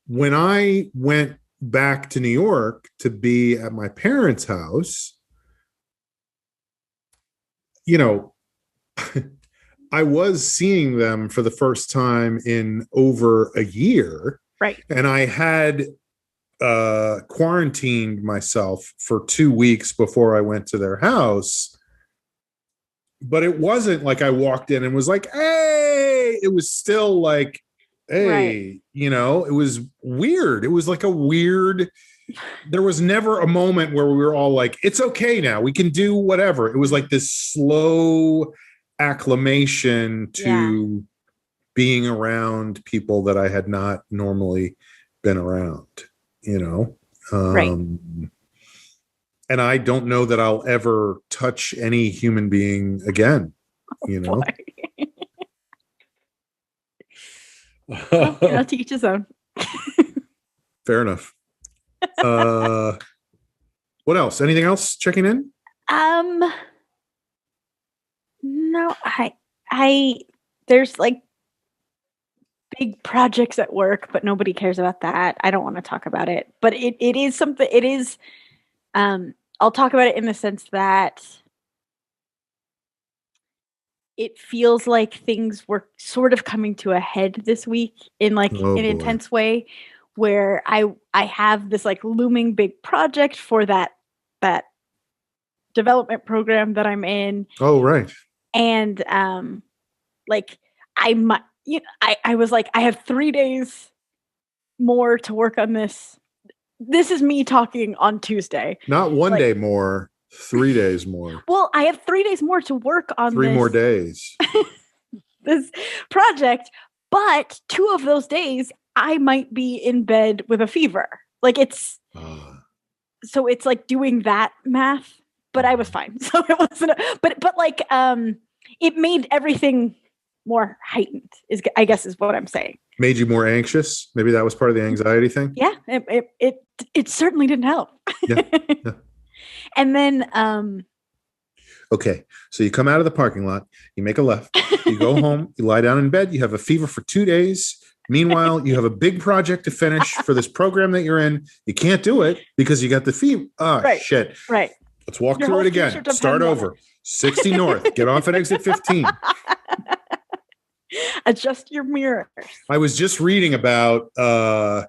When I went back to New York to be at my parents' house, you know, I was seeing them for the first time in over a year. Right. And I had quarantined myself for 2 weeks before I went to their house. But it wasn't like I walked in and was like, hey, it was still like, hey, right. You know, it was weird. It was like a weird, there was never a moment where we were all like, it's okay now, we can do whatever. It was like this slow acclimation to being around people that I had not normally been around, you know? Right. And I don't know that I'll ever touch any human being again, you know? Well, to each his own. Fair enough. What else? Anything else checking in? No, I there's like big projects at work, but nobody cares about that. I don't want to talk about it, but it is something. It is. I'll talk about it in the sense that it feels like things were sort of coming to a head this week in like an intense way, where I have this like looming big project for that development program that I'm in. Oh, right. And like I was like, I have 3 days more to work on this. This is me talking on Tuesday. Not one day more, 3 days more. Well, I have 3 days more to work on 3 more days. This project, but 2 of those days I might be in bed with a fever. Like it's so it's like doing that math, but I was fine. So it wasn't but like it made everything more heightened, I guess is what I'm saying. Made you more anxious? Maybe that was part of the anxiety thing? Yeah, it certainly didn't help. Yeah. And then okay, so you come out of the parking lot, you make a left, you go home, you lie down in bed, you have a fever for 2 days. Meanwhile, you have a big project to finish for this program that you're in. You can't do it because you got the fever. Oh, right. Shit. Right. Let's walk through it again. Start over. 60 North. Get off at exit 15. Adjust your mirrors. I was just reading about, that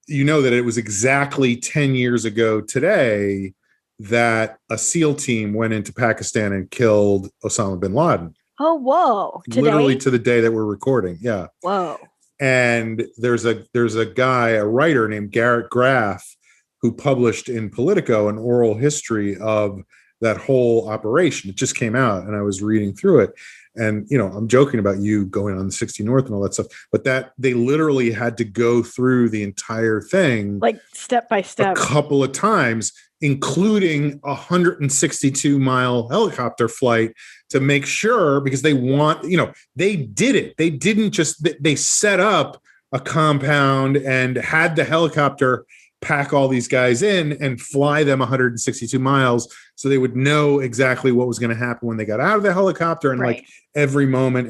it was exactly 10 years ago today that a SEAL team went into Pakistan and killed Osama bin Laden. Oh, whoa. Today? Literally to the day that we're recording. Yeah. Whoa. And there's a guy, a writer named Garrett Graff, who published in Politico an oral history of that whole operation. It just came out and I was reading through it. And, I'm joking about you going on the 60 North and all that stuff, but that they literally had to go through the entire thing. Like step by step. A couple of times, including a 162-mile helicopter flight to make sure, because they did it. They didn't just, they set up a compound and had the helicopter pack all these guys in and fly them 162 miles so they would know exactly what was going to happen when they got out of the helicopter and like every moment,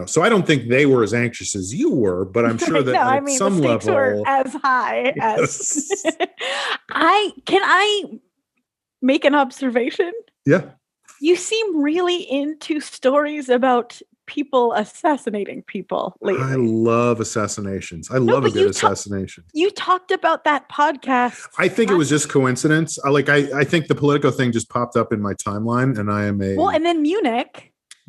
so I don't think they were as anxious as you were, but I'm sure that some the stakes level were as high as can I make an observation? Yeah. You seem really into stories about people assassinating people lately. I love assassinations. I love a good assassination. You talked about that podcast. I think it was just coincidence. I think the Politico thing just popped up in my timeline, and I am and then Munich.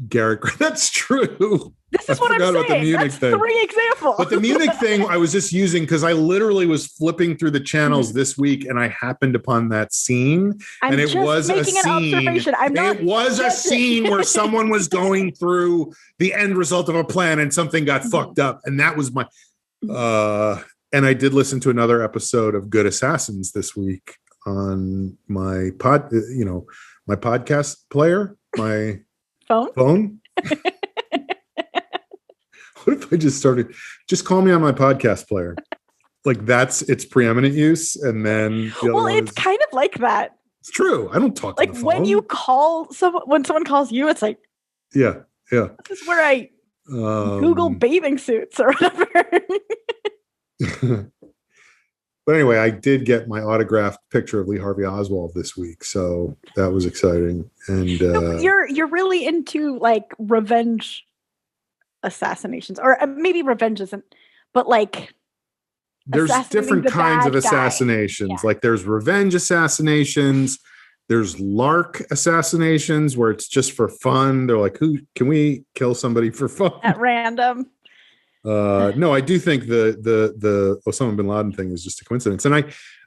Garrett, that's true. This is what I'm saying. About the Munich thing. 3 examples. But the Munich thing I was just using because I literally was flipping through the channels this week and I happened upon that scene. I'm and it just was making a scene. An observation. It was a scene where someone was going through the end result of a plan and something got fucked up. And that was my and I did listen to another episode of Good Assassins this week on my my podcast player, my phone. What if I just call me on my podcast player? like that's its preeminent use, and then the other one it's kind of like that. It's true. I don't talk like on the phone. When you call someone, when someone calls you, it's like, yeah. This is where I Google bathing suits or whatever. But anyway, I did get my autographed picture of Lee Harvey Oswald this week, so that was exciting. And you're really into like revenge assassinations, or maybe revenge isn't, but like there's different kinds of assassinations. Yeah. Like there's revenge assassinations. There's lark assassinations where it's just for fun. They're like, who can we kill somebody for fun at random? No, I do think the Osama bin Laden thing is just a coincidence. And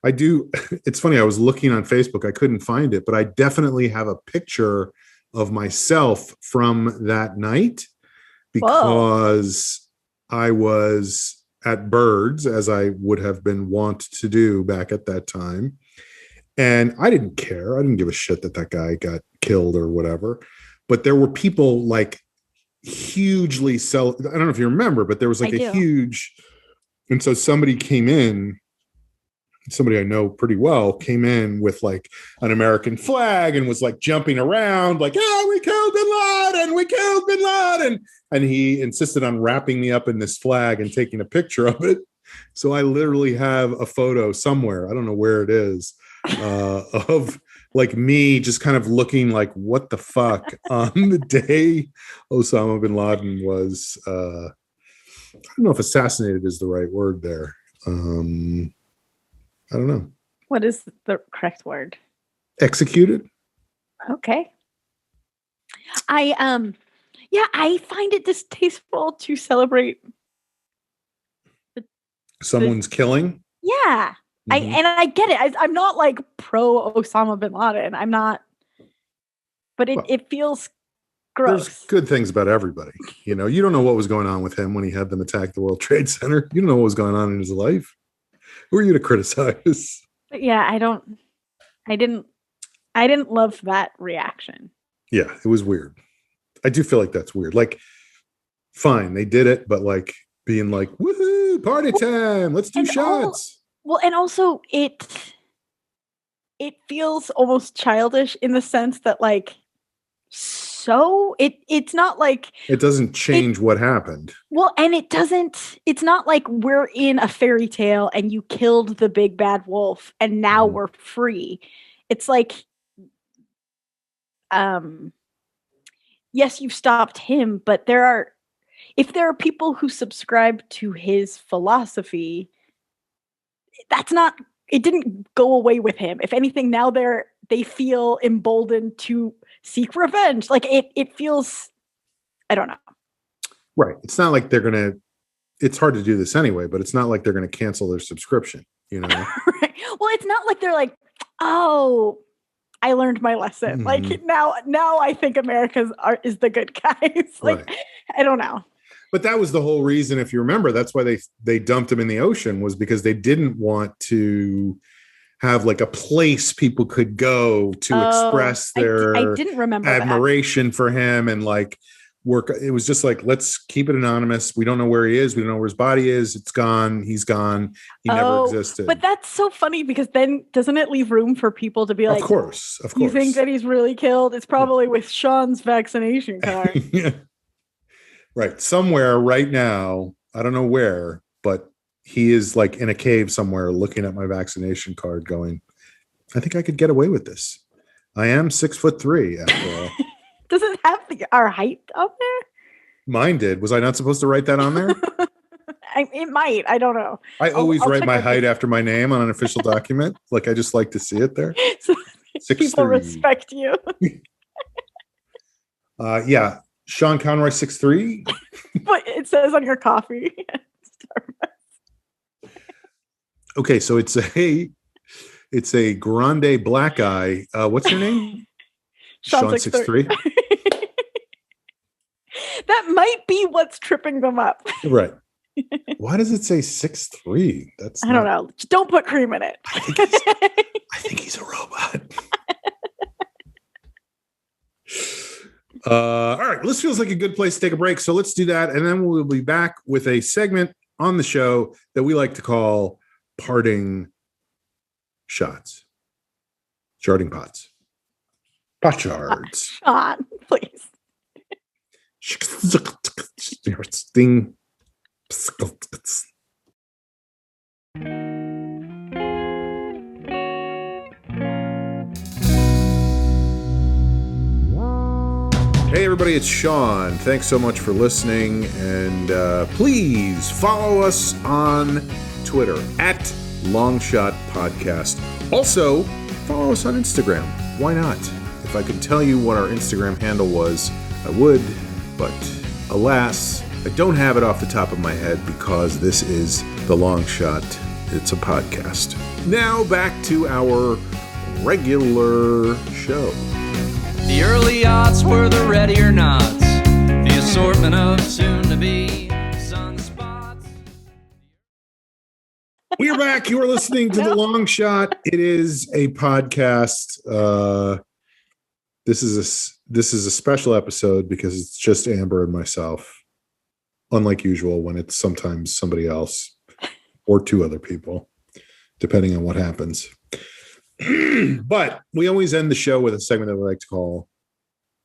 I do. It's funny. I was looking on Facebook. I couldn't find it, but I definitely have a picture of myself from that night because I was at Birds, as I would have been wont to do back at that time. And I didn't care. I didn't give a shit that guy got killed or whatever. But there were people like hugely I don't know if you remember, but there was like a huge. And so somebody I know pretty well, came in with like an American flag and was like jumping around like, oh, we killed bin Laden. And he insisted on wrapping me up in this flag and taking a picture of it. So I literally have a photo somewhere, I don't know where it is, of like me just kind of looking like, what the fuck, on the day Osama bin Laden was, I don't know if assassinated is the right word there. I don't know. What is the correct word? Executed. Okay. I find it distasteful to celebrate someone's killing. Yeah. Mm-hmm. I get it. I'm not like pro Osama bin Laden. I'm not, but it feels gross. There's good things about everybody. You know, you don't know what was going on with him when he had them attack the World Trade Center. You don't know what was going on in his life. Who are you to criticize? But yeah, I didn't love that reaction. Yeah, it was weird. I do feel like that's weird. Like, fine, they did it, but like being like, woohoo, party time, let's do shots. And also it feels almost childish in the sense that like, so it's not like it doesn't change what happened. Well, and it's not like we're in a fairy tale and you killed the big bad wolf and now we're free. It's like, yes, you've stopped him, but if there are people who subscribe to his philosophy, it didn't go away with him. If anything, now they feel emboldened to seek revenge. Like it feels, I don't know. Right. It's not like it's hard to do this anyway, but it's not like they're going to cancel their subscription, you know? Right. Well, it's not like they're like, oh, I learned my lesson. Mm-hmm. Like now I think America is the good guys. Like, right. I don't know. But that was the whole reason, if you remember, that's why they dumped him in the ocean, was because they didn't want to have like a place people could go to express their I didn't remember admiration for him and like work. It was just like, let's keep it anonymous. We don't know where he is. We don't know where his body is. It's gone. He's gone. He never existed. But that's so funny because then doesn't it leave room for people to be like, of course. You think that he's really killed? It's probably with Sean's vaccination card. Yeah. Right. Somewhere right now, I don't know where, but he is like in a cave somewhere looking at my vaccination card going, I think I could get away with this. I am 6'3" after all. Does it have our height up there? Mine did. Was I not supposed to write that on there? It might. I don't know. I always write my height after my name on an official document. Like, I just like to see it there. So people respect you. Yeah. Sean Conroy, 6'3". But it says on your coffee. Okay, so it's a grande black eye. What's your name? Sean 6'3". That might be what's tripping them up. Right. Why does it say 6'3"? I don't know. Just don't put cream in it. I think he's a robot. All right, this feels like a good place to take a break. So let's do that. And then we'll be back with a segment on the show that we like to call parting shots. Sharding pots. Pot shards. Sean, please. Sting. Hey everybody, it's Sean. Thanks so much for listening, and please follow us on Twitter at Longshot Podcast. Also, follow us on Instagram. Why not? If I could tell you what our Instagram handle was, I would, but alas, I don't have it off the top of my head because this is the Long Shot. It's a podcast. Now back to our regular show. The early aughts were the ready or nots, the assortment of soon-to-be sunspots. We are back. You are listening to The Long Shot. It is a podcast. This is a special episode because it's just Amber and myself, unlike usual when it's sometimes somebody else or two other people, depending on what happens. But we always end the show with a segment that we like to call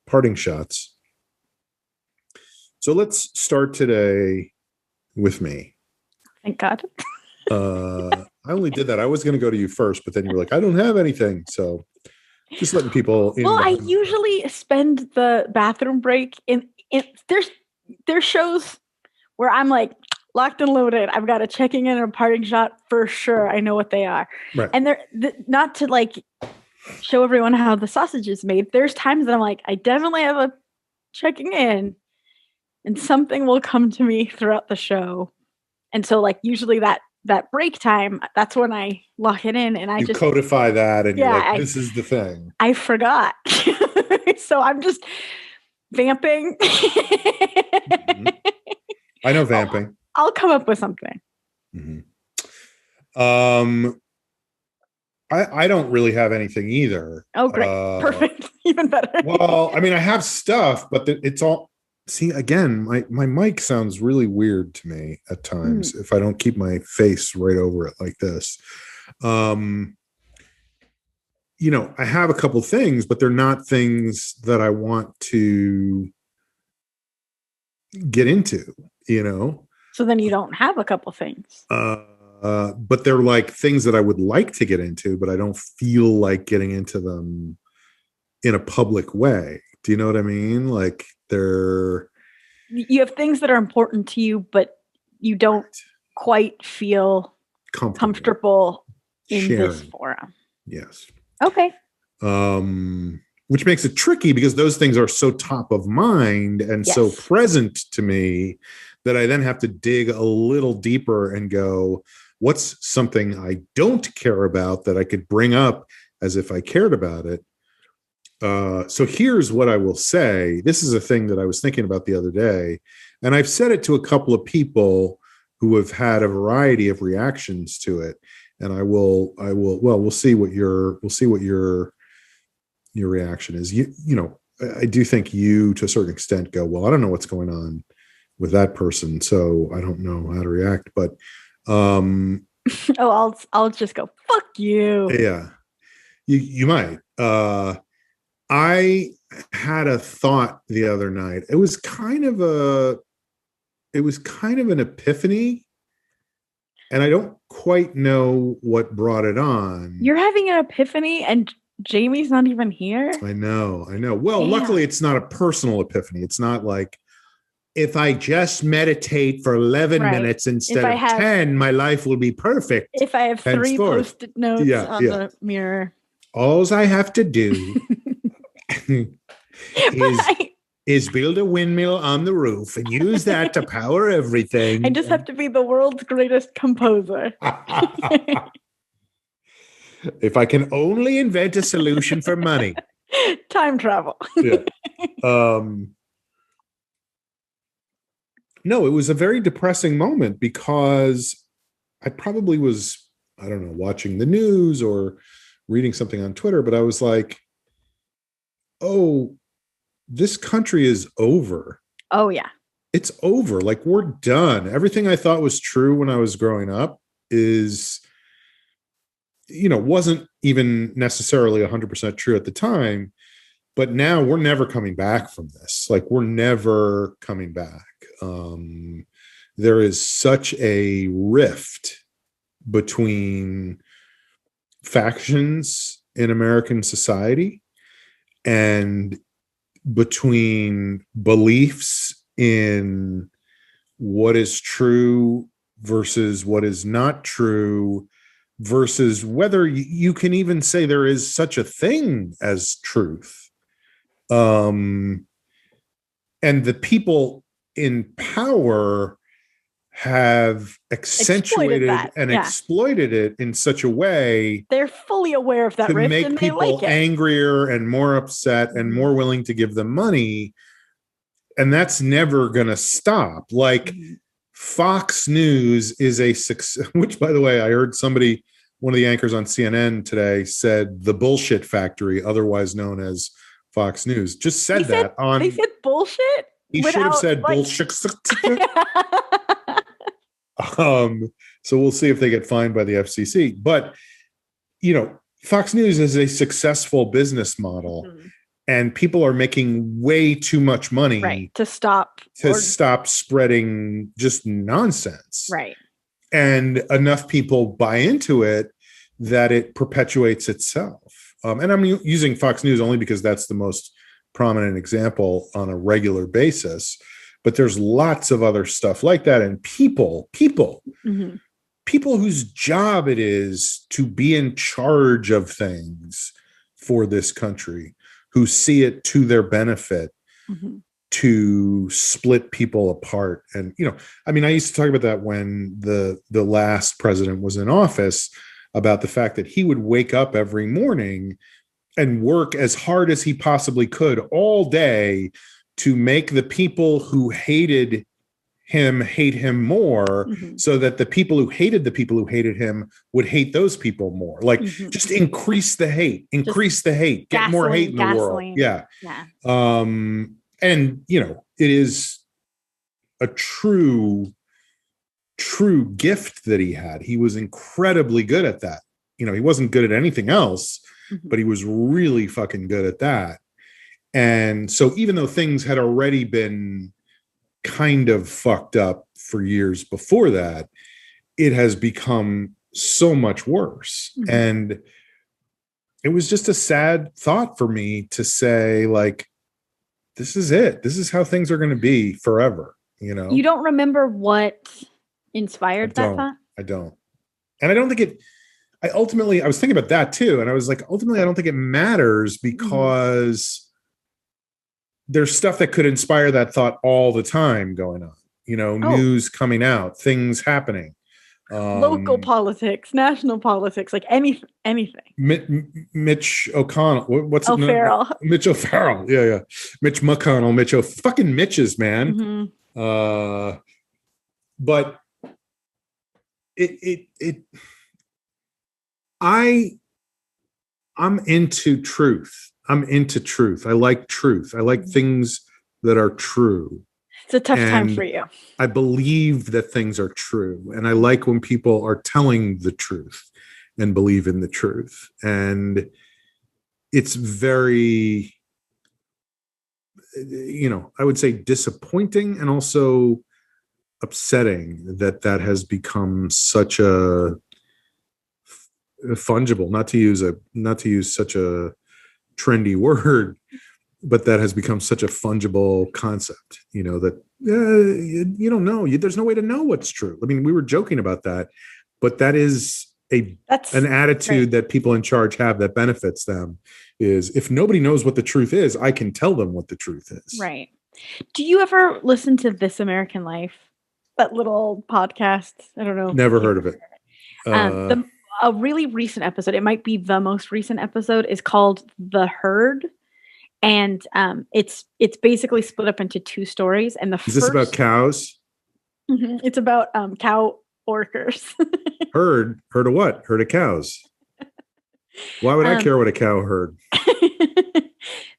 parting shots. So let's start today with me. Thank God. I only did that. I was going to go to you first, but then you were like, I don't have anything. So just letting people in. Well, I usually spend the bathroom break in there's shows where I'm like locked and loaded. I've got a checking in or a parting shot for sure. I know what they are. Right. And they're not to like show everyone how the sausage is made. There's times that I'm like, I definitely have a checking in, and something will come to me throughout the show. And so like usually that break time, that's when I lock it in, and I just codify that, and you're like, this is the thing. I forgot. So I'm just vamping. Mm-hmm. I know vamping. I'll come up with something. Mm-hmm. I don't really have anything either. Oh, great. Perfect. Even better. Well, I mean, I have stuff, but it's all, see, again, my mic sounds really weird to me at times if I don't keep my face right over it like this. I have a couple things, but they're not things that I want to get into, So then you don't have a couple things. But they're like things that I would like to get into, but I don't feel like getting into them in a public way. Do you know what I mean? Like you have things that are important to you, but you don't quite feel comfortable in sharing. This forum. Yes. Okay. Which makes it tricky because those things are so top of mind and so present to me that I then have to dig a little deeper and go, what's something I don't care about that I could bring up as if I cared about it? So here's what I will say. This is a thing that I was thinking about the other day, and I've said it to a couple of people who have had a variety of reactions to it. And we'll see what your reaction is. I do think you, to a certain extent, go, well, I don't know what's going on with that person, so I don't know how to react. But I'll just go, fuck you. Yeah, you might. I had a thought the other night. It was kind of an epiphany, and I don't quite know what brought it on. You're having an epiphany, and Jamie's not even here. I know. Well, luckily it's not a personal epiphany. It's not like, if I just meditate for 11 minutes instead of 10, my life will be perfect. If I have 3 post-it notes on the mirror. All I have to do is build a windmill on the roof and use that to power everything. I just have to be the world's greatest composer. If I can only invent a solution for money. Time travel. Yeah. No, it was a very depressing moment because I probably was, I don't know, watching the news or reading something on Twitter, but I was like, oh, this country is over. Oh, yeah. It's over. Like, we're done. Everything I thought was true when I was growing up is wasn't even necessarily 100% true at the time. But now we're never coming back from this. Like, we're never coming back. There is such a rift between factions in American society and between beliefs in what is true versus what is not true, versus whether you can even say there is such a thing as truth. And the people in power have accentuated and exploited it in such a way. They're fully aware of that to rift, make and people they like it. angrier and more upset and more willing to give them money. And that's never going to stop. Like, Fox News is a success, which, by the way, I heard one of the anchors on CNN today said the bullshit factory, otherwise known as Fox News, just said that on. They said bullshit. He should have said bullshit. So we'll see if they get fined by the FCC. But Fox News is a successful business model, and people are making way too much money to stop spreading just nonsense. Right. And enough people buy into it that it perpetuates itself. And I'm using Fox News only because that's the most prominent example on a regular basis. But there's lots of other stuff like that. And people whose job it is to be in charge of things for this country, who see it to their benefit to split people apart. And, I used to talk about that when the last president was in office, about the fact that he would wake up every morning and work as hard as he possibly could all day to make the people who hated him hate him more, so that the people who hated him would hate those people more. Like, just increase the hate, get more hate in the world. Yeah. And, it is a true gift that he had. He was incredibly good at that. He wasn't good at anything else, but he was really fucking good at that. And so even though things had already been kind of fucked up for years before that, it has become so much worse. And it was just a sad thought for me to say, like, this is it. This is how things are going to be forever. You don't remember what inspired that thought? I don't. And I don't think I was thinking about that too. And I was like, ultimately, I don't think it matters, because there's stuff that could inspire that thought all the time going on, news coming out, things happening. Local politics, national politics, like anything. Mitch O'Connell. What's O'Farrell. Mitch O'Farrell. Yeah. Mitch McConnell, fucking Mitches, man. But I'm into truth. I like truth. I like things that are true. It's a tough time for you. I believe that things are true. And I like when people are telling the truth and believe in the truth. And it's very, I would say disappointing and also upsetting that has become such a fungible, not to use such a trendy word, but that has become such a fungible concept, that you don't know. There's no way to know what's true. I mean, we were joking about that, but that is an attitude that people in charge have that benefits them, is if nobody knows what the truth is, I can tell them what the truth is. Right. Do you ever listen to This American Life? That little podcast? I don't know. Never heard of it. A really recent episode, it might be the most recent episode, is called The Herd. And it's basically split up into two stories. And is this about cows? It's about cow workers. Herd of what? Herd of cows. Why would I care what a cow heard?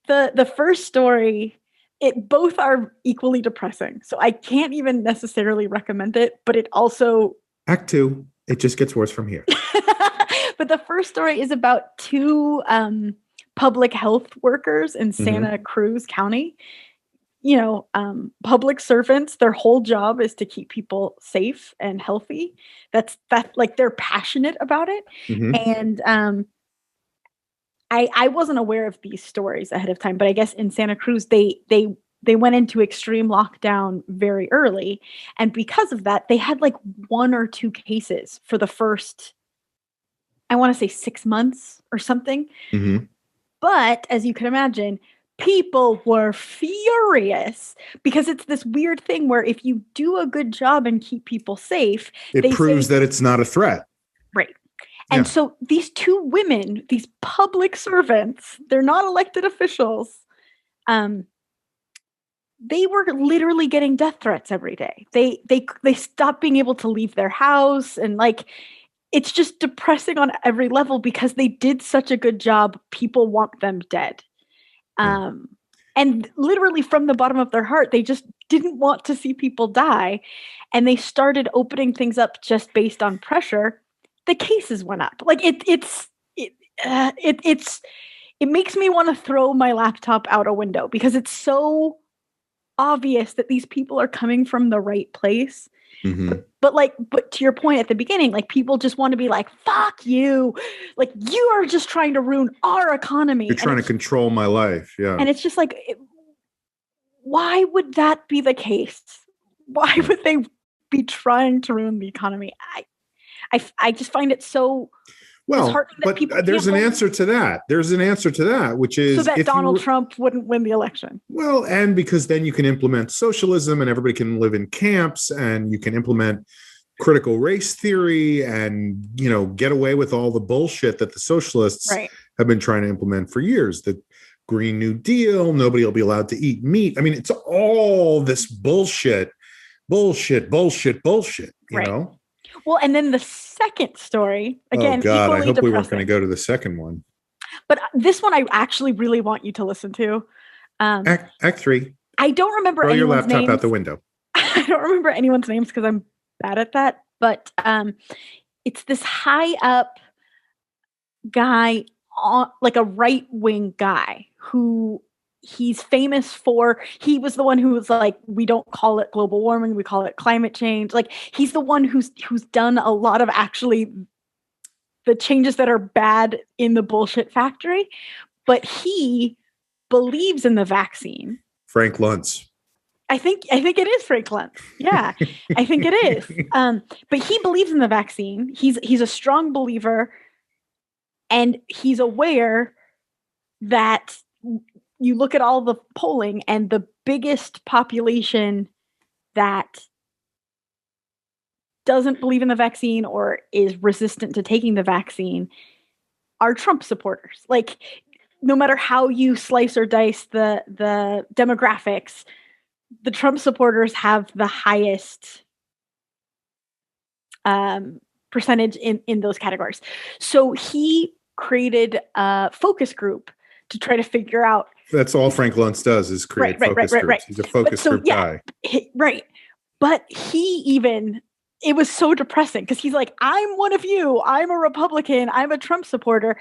The first story, both are equally depressing. So I can't even necessarily recommend it, but it also... Act 2, it just gets worse from here. But the first story is about two public health workers in Santa Cruz County. Public servants, their whole job is to keep people safe and healthy. That's like they're passionate about it. And I wasn't aware of these stories ahead of time, but I guess in Santa Cruz they went into extreme lockdown very early, and because of that, they had like 1 or 2 cases for the first, I want to say 6 months or something. But as you can imagine, people were furious because it's this weird thing where if you do a good job and keep people safe, it proves that it's not a threat. Right. And so these two women, these public servants, they're not elected officials. They were literally getting death threats every day. They stopped being able to leave their house, and like it's just depressing on every level because they did such a good job. People want them dead. And literally from the bottom of their heart, they just didn't want to see people die. And they started opening things up just based on pressure. The cases went up. Like it makes me want to throw my laptop out a window because it's so obvious that these people are coming from the right place. But to your point at the beginning, like people just want to be like, fuck you. Like you are just trying to ruin our economy. You're trying to control my life. Yeah. And it's just like, why would that be the case? Why would they be trying to ruin the economy? I just find it so but there's an answer to that. There's an answer to that, which is so that Donald Trump wouldn't win the election. Well, and because then you can implement socialism and everybody can live in camps and you can implement critical race theory and, get away with all the bullshit that the socialists have been trying to implement for years. The Green New Deal, nobody will be allowed to eat meat. I mean, it's all this bullshit, you know? Well, and then the second story, again, oh God, I hope depressing. We weren't going to go to the second one. But this one I actually really want you to listen to. Act 3. I don't remember Throw anyone's your laptop names. out the window. I don't remember anyone's names because I'm bad at that. But it's this high up guy, like a right-wing guy who he's famous for. He was the one who was like, we don't call it global warming, we call it climate change. Like he's the one who's done a lot of actually the changes that are bad in the bullshit factory. But he believes in the vaccine. Frank Luntz. I think it is Frank Luntz. Yeah, I think it is. But he believes in the vaccine. He's a strong believer, and he's aware that you look at all the polling and the biggest population that doesn't believe in the vaccine or is resistant to taking the vaccine are Trump supporters. Like, no matter how you slice or dice the demographics, the Trump supporters have the highest percentage in those categories. So he created a focus group to try to figure out. That's all Frank Luntz does is create focus groups. He's a focus group guy. Right. But it was so depressing because he's like, I'm one of you. I'm a Republican. I'm a Trump supporter.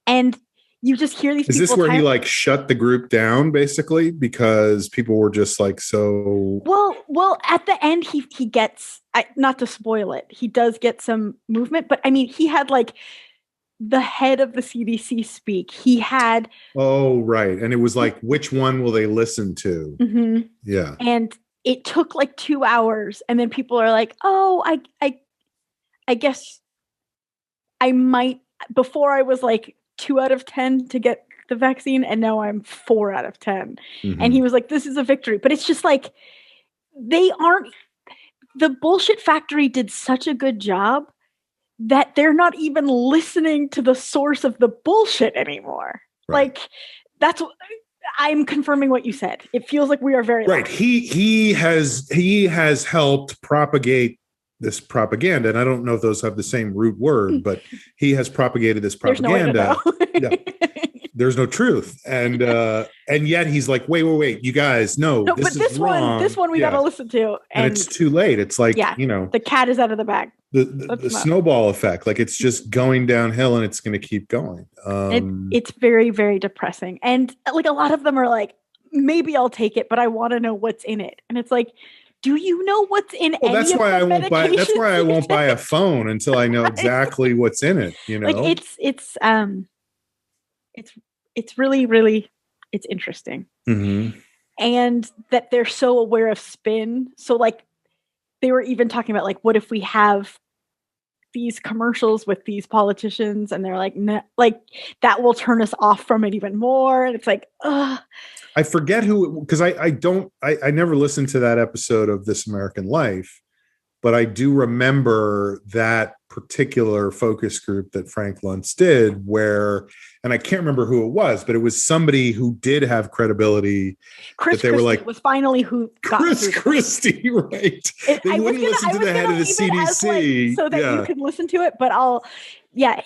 And you just hear these people. Is this where he like shut the group down basically because people were just like so? Well, at the end he gets, not to spoil it, he does get some movement. But I mean, he had like the head of the CDC speak. He had. Oh, right. And it was like, which one will they listen to? Mm-hmm. Yeah. And it took like 2 hours. And then people are like, oh, I guess I might, before I was like 2 out of 10 to get the vaccine. And now I'm 4 out of 10. Mm-hmm. And he was like, this is a victory. But it's just like, the bullshit factory did such a good job that they're not even listening to the source of the bullshit anymore. Right. Like I'm confirming what you said. It feels like we are very right. He has helped propagate this propaganda, and I don't know if those have the same root word, but he has propagated this propaganda. There's no truth, and yet he's like, wait, you guys, no, this is wrong. This one we got to listen to, and it's too late. It's like, the cat is out of the bag. the snowball effect. Like it's just going downhill and it's going to keep going. It's very, very depressing. And like a lot of them are like, maybe I'll take it, but I want to know what's in it. And it's like, do you know what's in any that's of why the I won't buy medications that's why I you won't buy a take? phone until I know exactly what's in it, you know. Like it's really, really, it's interesting. Mm-hmm. And that they're so aware of spin. So like they were even talking about like, what if we have these commercials with these politicians, and they're like, no, like that will turn us off from it even more. And it's like, ugh. I forget who, because I never listened to that episode of This American Life, but I do remember that particular focus group that Frank Luntz did where, and I can't remember who it was, but it was somebody who did have credibility. Chris Christie was finally who got Chris Christie, right? They wouldn't listen to the head of the CDC. So that you could listen to it, but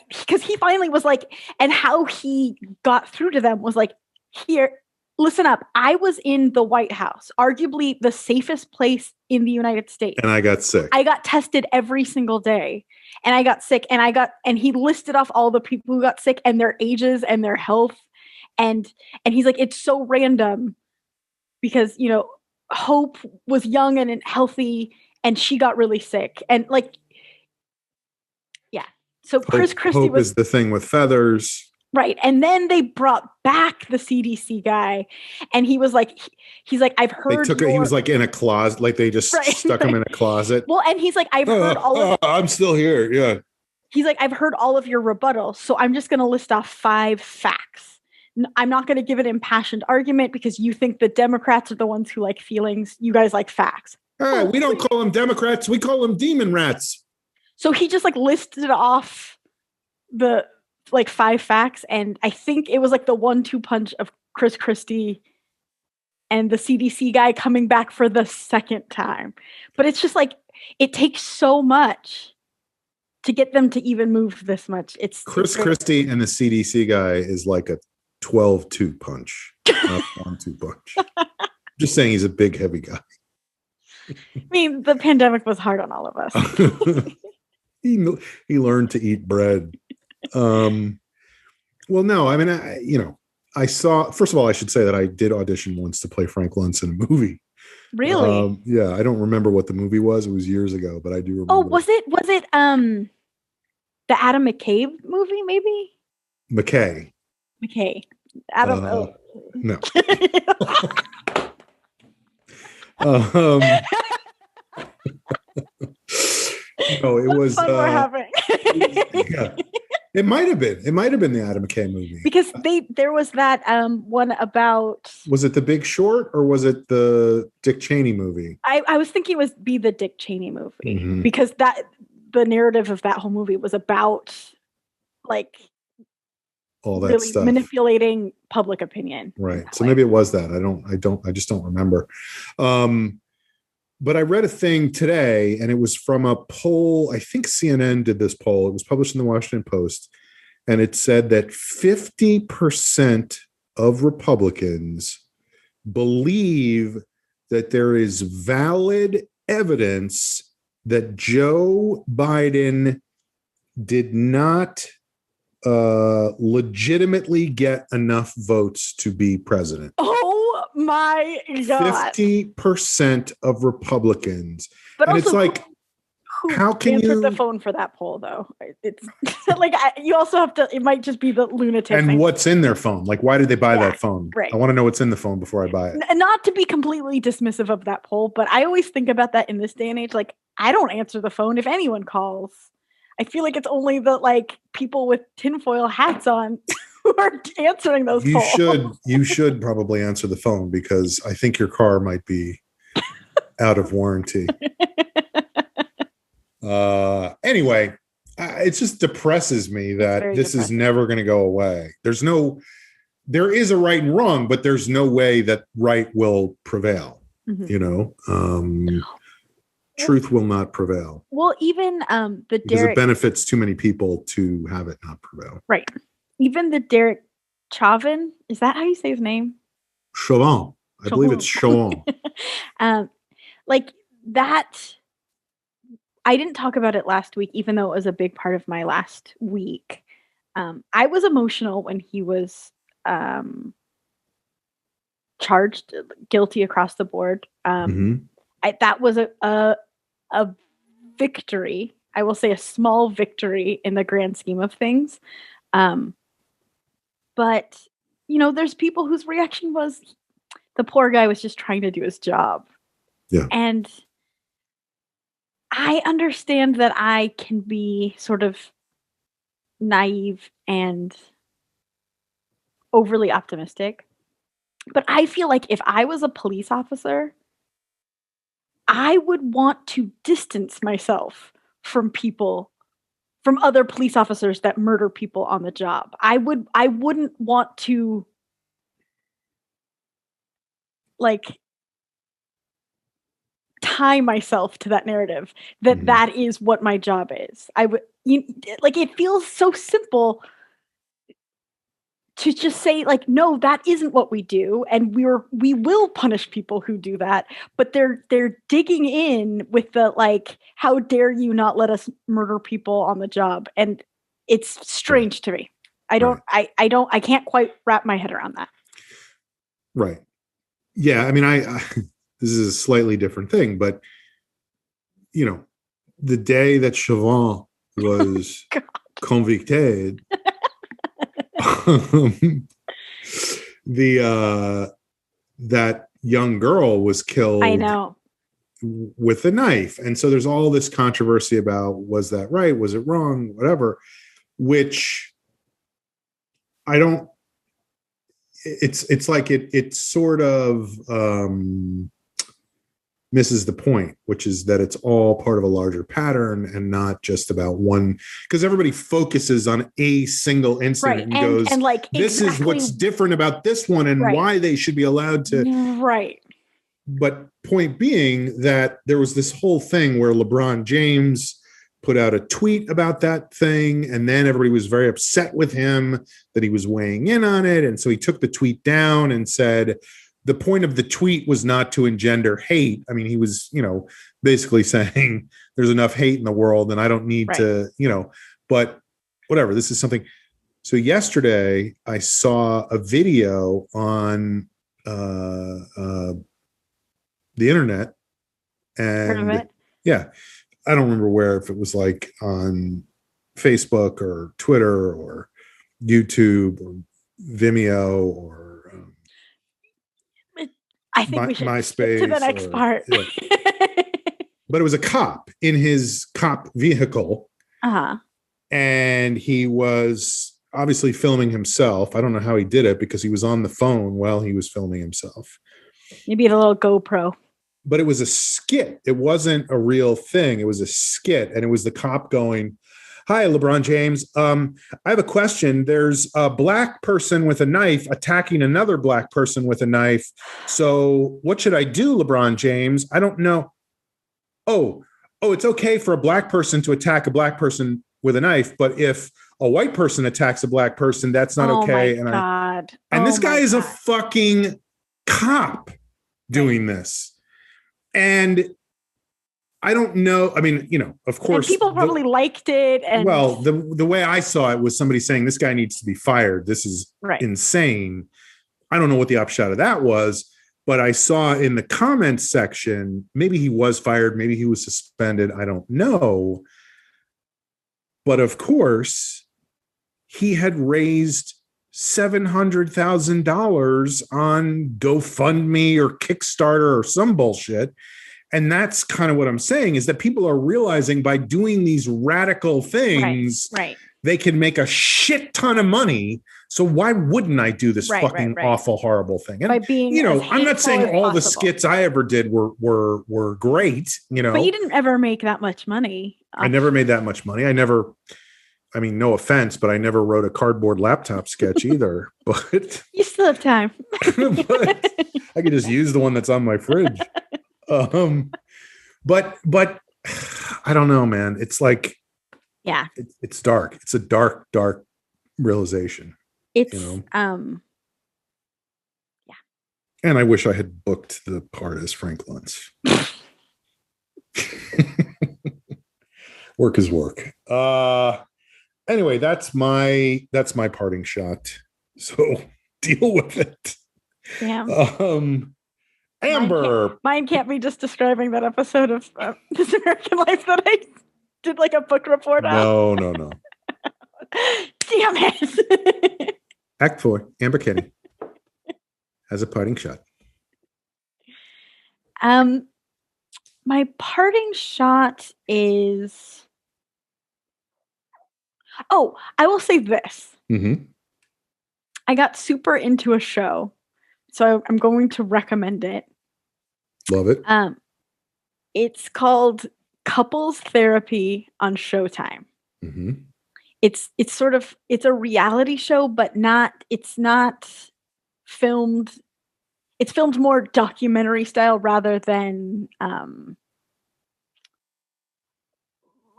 because he finally was like, and how he got through to them was like, here, listen up. I was in the White House, arguably the safest place in the United States. And I got sick. I got tested every single day. And I got sick. And he listed off all the people who got sick and their ages and their health. And he's like, it's so random because, you know, Hope was young and healthy and she got really sick. And like, yeah. So Chris Christie Hope is the thing with feathers. Right. And then they brought back the CDC guy and he was like, he's like, I've heard. He was like in a closet, like they just stuck him in a closet. Well, and he's like, I've heard all of. I'm still here. Yeah. He's like, I've heard all of your rebuttals. So I'm just going to list off 5 facts. I'm not going to give an impassioned argument because you think the Democrats are the ones who like feelings. You guys like facts. All right. We don't call them Democrats. We call them demon rats. So he just like listed off the like 5 facts, and I think it was like the 1-2 punch of Chris Christie and the CDC guy coming back for the second time. But it's just like it takes so much to get them to even move this much. It's Chris Christie and the CDC guy is like a 12-2 punch, not 1-2 punch. Just saying, he's a big, heavy guy. I mean, the pandemic was hard on all of us. He learned to eat bread. Well, no, I mean, I saw, first of all, I should say that I did audition once to play Frank Luntz in a movie. Really? Yeah. I don't remember what the movie was. It was years ago, but I do remember. Oh, was it the Adam McCabe movie? Maybe McKay. Adam. No. No, it was. Fun we're having. Yeah. It might have been the Adam McKay movie because there was that one about. Was it The Big Short or was it the Dick Cheney movie? I was thinking it would be the Dick Cheney movie because the narrative of that whole movie was about like all that really stuff, manipulating public opinion. Right. So maybe it was that. I just don't remember. But I read a thing today, and it was from a poll. I think CNN did this poll. It was published in the Washington Post, and it said that 50% of Republicans believe that there is valid evidence that Joe Biden did not legitimately get enough votes to be president. Oh my God. 50% of Republicans. But and also, it's like, how can answered the phone for that poll, though? It's like, you also have to, it might just be the lunatic and thing. What's in their phone? Like, why did they buy that phone? Right. I want to know what's in the phone before I buy it. Not to be completely dismissive of that poll, but I always think about that in this day and age. Like, I don't answer the phone if anyone calls. I feel like it's only the like people with tinfoil hats on who are answering those calls. You should probably answer the phone because I think your car might be out of warranty. Anyway, it just depresses me that this is never going to go away. There is a right and wrong, but there's no way that right will prevail. Mm-hmm. You know, truth will not prevail. Well, even because it benefits too many people to have it not prevail. Right. Even the Derek Chauvin, is that how you say his name? Chauvin. I believe it's Chauvin. Like that, I didn't talk about it last week, even though it was a big part of my last week. I was emotional when he was charged guilty across the board. That was a victory. I will say a small victory in the grand scheme of things. But, there's people whose reaction was the poor guy was just trying to do his job. Yeah. And I understand that I can be sort of naive and overly optimistic. But I feel like if I was a police officer, I would want to distance myself from other police officers that murder people on the job. I wouldn't want to tie myself to that narrative that is what my job is. It feels so simple to just say no, that isn't what we do, and we will punish people who do that, but they're digging in with the how dare you not let us murder people on the job, and it's strange to me. I can't quite wrap my head around that. Right. Yeah, I mean I this is a slightly different thing, but the day that Chauvin was convicted, that young girl was killed. I know. With a knife. And so there's all this controversy about, was that right? Was it wrong? Whatever, which I don't, it's like it sort of misses the point, which is that it's all part of a larger pattern and not just about one, because everybody focuses on a single incident and goes, this is what's different about this one and why they should be allowed to. Right. But point being that there was this whole thing where LeBron James put out a tweet about that thing, and then everybody was very upset with him that he was weighing in on it. And so he took the tweet down and said, the point of the tweet was not to engender hate. I mean, he was, basically saying there's enough hate in the world and I don't need to, but whatever, this is something. So yesterday I saw a video on the internet, and I don't remember where, if it was on Facebook or Twitter or YouTube or Vimeo or I think we should MySpace to the next part. Yeah. But it was a cop in his cop vehicle. And he was obviously filming himself. I don't know how he did it because he was on the phone while he was filming himself. Maybe the little GoPro. But it was a skit. It wasn't a real thing. It was a skit. And it was the cop going, "Hi, LeBron James. I have a question. There's a black person with a knife attacking another black person with a knife. So what should I do, LeBron James? I don't know. Oh, it's okay for a black person to attack a black person with a knife, but if a white person attacks a black person, that's not okay." My God. And this guy is a fucking cop doing this. And I don't know. I mean, of course, and people probably liked it. And the way I saw it was somebody saying this guy needs to be fired. This is insane. I don't know what the upshot of that was, but I saw in the comments section, maybe he was fired, maybe he was suspended. I don't know. But of course, he had raised $700,000 on GoFundMe or Kickstarter or some bullshit. And that's kind of what I'm saying, is that people are realizing by doing these radical things, they can make a shit ton of money. So why wouldn't I do this awful, horrible thing? And, by being I'm not saying all the skits I ever did were great, But you didn't ever make that much money. I never made that much money. I mean, no offense, but I never wrote a cardboard laptop sketch either. But you still have time. But I could just use the one that's on my fridge. But I don't know, man. It's it's dark. It's a dark realization. It's And I wish I had booked the part as Frank Luntz. Work is work. Anyway, that's my parting shot. So deal with it. Damn. Amber. Mine can't be just describing that episode of This American Life that I did like a book report on. No. Damn it. Act 4, Amber Kenny has a parting shot. My parting shot is... Oh, I will say this. Mm-hmm. I got super into a show, so I'm going to recommend it. Love it. It's called Couples Therapy on Showtime. Mm-hmm. It's a reality show, but it's not filmed. It's filmed more documentary style rather than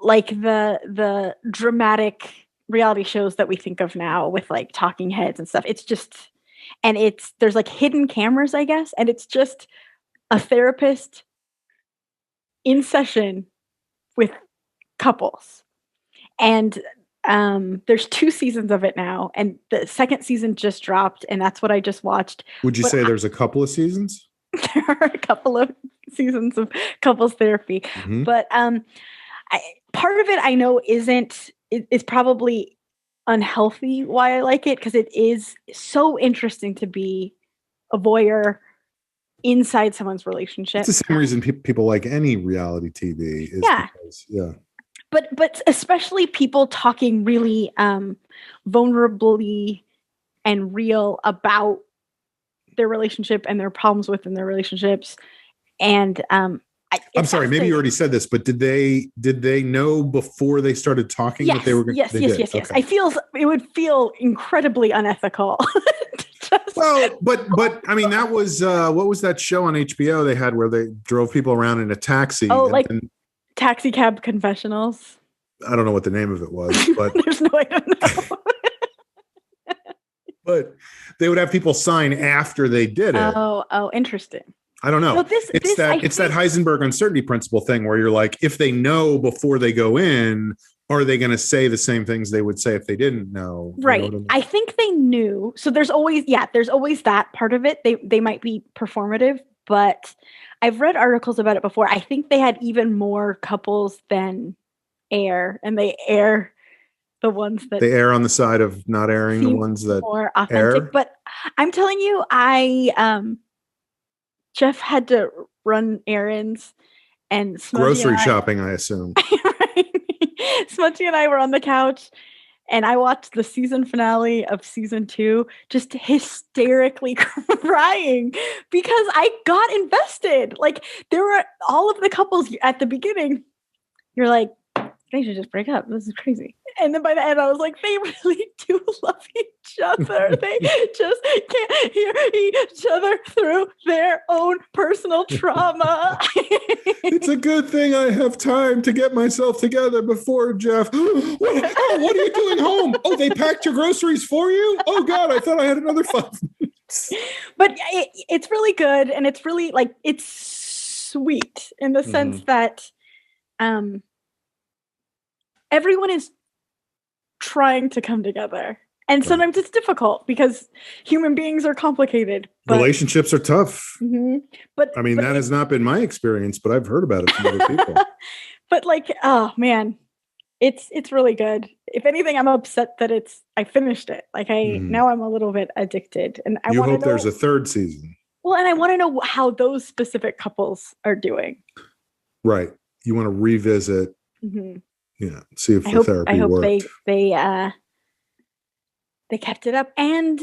like the dramatic reality shows that we think of now with like talking heads and stuff. There's like hidden cameras, I guess, and it's just a therapist in session with couples. And there's 2 seasons of it now, and the second season just dropped, and that's what I just watched. Would you say there's a couple of seasons? There are a couple of seasons of couples therapy, Mm-hmm. but part of it I know is probably unhealthy why I like it, because it is so interesting to be a voyeur inside someone's relationship. It's the same reason people like any reality TV. Is because, But especially people talking really vulnerably and real about their relationship and their problems within their relationships. And I'm sorry, maybe you already said this, but did they know before they started talking that they were going to? Yes. Okay. It would feel incredibly unethical. Well, but I mean, that was what was that show on HBO they had where they drove people around in a taxi? Oh, Taxi Cab Confessionals. I don't know what the name of it was, but there's no way to know. But they would have people sign after they did it. Oh, interesting. I don't know. So it's that Heisenberg uncertainty principle thing where you're like, if they know before they go in, are they going to say the same things they would say if they didn't know? Right. You know what I think they knew. So there's always that part of it. They might be performative, but I've read articles about it before. I think they had even more couples than air, and they air the ones that they err on the side of not airing the ones that more authentic. air. But I'm telling you, Jeff had to run errands and grocery shopping, I assume. Right. Smudgy and I were on the couch, and I watched the season finale of season 2, just hysterically crying because I got invested. Like, there were all of the couples at the beginning. You're like, they should just break up. This is crazy. And then by the end, I was like, they really do love each other. They just can't hear each other through their own personal trauma. It's a good thing I have time to get myself together before Jeff. What are you doing home? Oh, they packed your groceries for you? Oh, God, I thought I had another 5 minutes. But it's really good. And it's really, like, it's sweet in the sense that everyone is trying to come together. And sometimes it's difficult because human beings are complicated. Relationships are tough. Mm-hmm. But that has not been my experience, but I've heard about it from other people. But like, oh man, it's really good. If anything, I'm upset that I finished it. Like now I'm a little bit addicted, and I hope there's a 3rd season. Well, and I want to know how those specific couples are doing. Right. You want to revisit. Mm-hmm. Yeah, see if the therapy worked. I hope they kept it up. And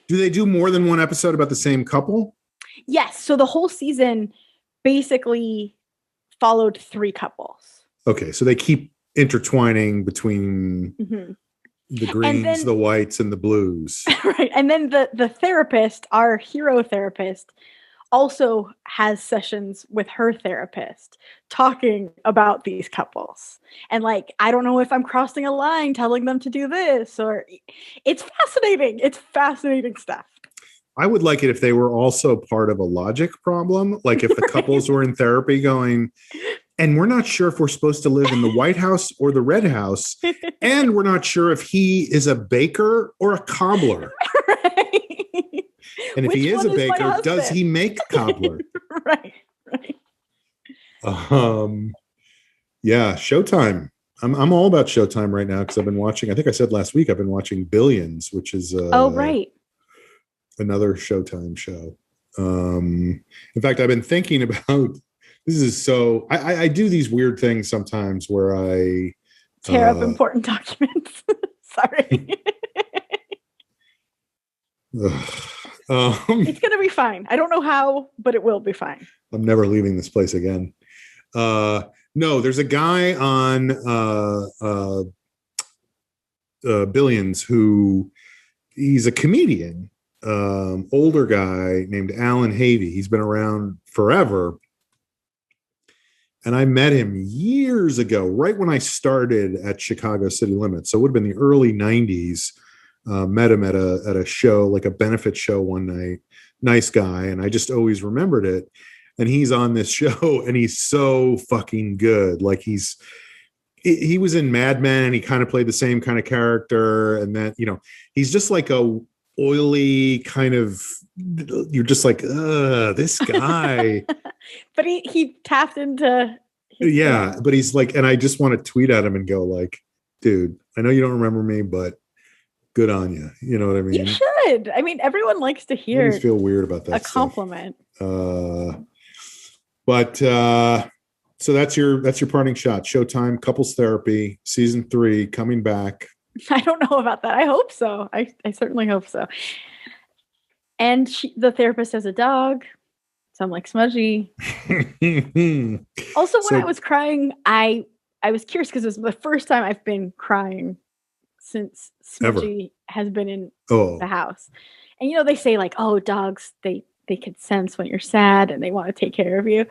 do they do more than one episode about the same couple? Yes. So the whole season basically followed 3 couples. Okay, so they keep intertwining between the greens, the whites, and the blues. Right. And then the therapist, our hero therapist, also has sessions with her therapist talking about these couples. And like, I don't know if I'm crossing a line telling them to do this, or it's fascinating. It's fascinating stuff. I would like it if they were also part of a logic problem. Like if the couples were in therapy going, And we're not sure if we're supposed to live in the White House or the Red House. And we're not sure if he is a baker or a cobbler. Right. And if he is a baker, does he make cobbler? Right. Yeah, Showtime. I'm all about Showtime right now because I've been watching, I think I said last week, I've been watching Billions, which is right. Another Showtime show. In fact, I've been thinking about, this is so, I do these weird things sometimes where I tear up important documents. Sorry. It's going to be fine. I don't know how, but it will be fine. I'm never leaving this place again. No, there's a guy on Billions who he's a comedian, older guy named Alan Havey. He's been around forever. And I met him years ago, right when I started at Chicago City Limits. So it would have been the early 90s. Met him at a show, like a benefit show one night. Nice guy. And I just always remembered it. And he's on this show and he's so fucking good. Like he was in Mad Men and he kind of played the same kind of character. And then, he's just like a oily kind of, you're just like, this guy. But he tapped into. But he's like, and I just want to tweet at him and go like, dude, I know you don't remember me, but good on you. You know what I mean? You should. I mean, everyone likes to hear. I always feel weird about that. A compliment. But so that's your parting shot. Showtime, Couples Therapy, season 3 coming back. I don't know about that. I hope so. I certainly hope so. And the therapist has a dog. So I'm like Smudgy. Also, when I was crying, I was curious because it was the first time I've been crying since Smudgy has been in the house. And they say like, oh, dogs, they can sense when you're sad and they want to take care of you.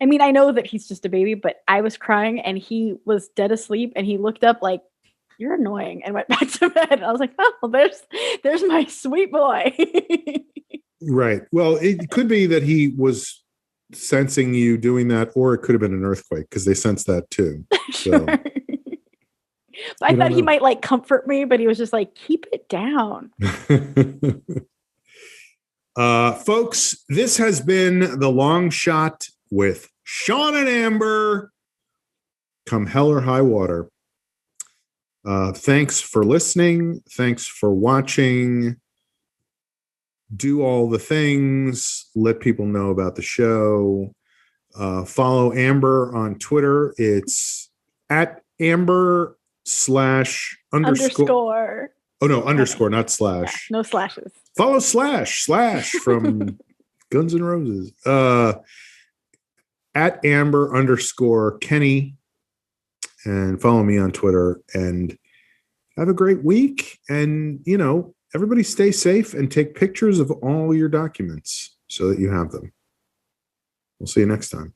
I mean, I know that he's just a baby, but I was crying and he was dead asleep and he looked up like, you're annoying, and went back to bed. And I was like, oh, there's my sweet boy. Right. Well, it could be that he was sensing you doing that, or it could have been an earthquake because they sense that too. Sure. So, I thought he might like comfort me, but he was just like, keep it down. Folks, this has been The Long Shot with Sean and Amber. Come hell or high water. Thanks for listening. Thanks for watching. Do all the things. Let people know about the show. Follow Amber on Twitter. It's at Amber /_ Oh, no, underscore, not slash. Yeah, no slashes. Follow slash from Guns N' Roses. At Amber _ Kenny. And follow me on Twitter. And have a great week. And, everybody stay safe and take pictures of all your documents so that you have them. We'll see you next time.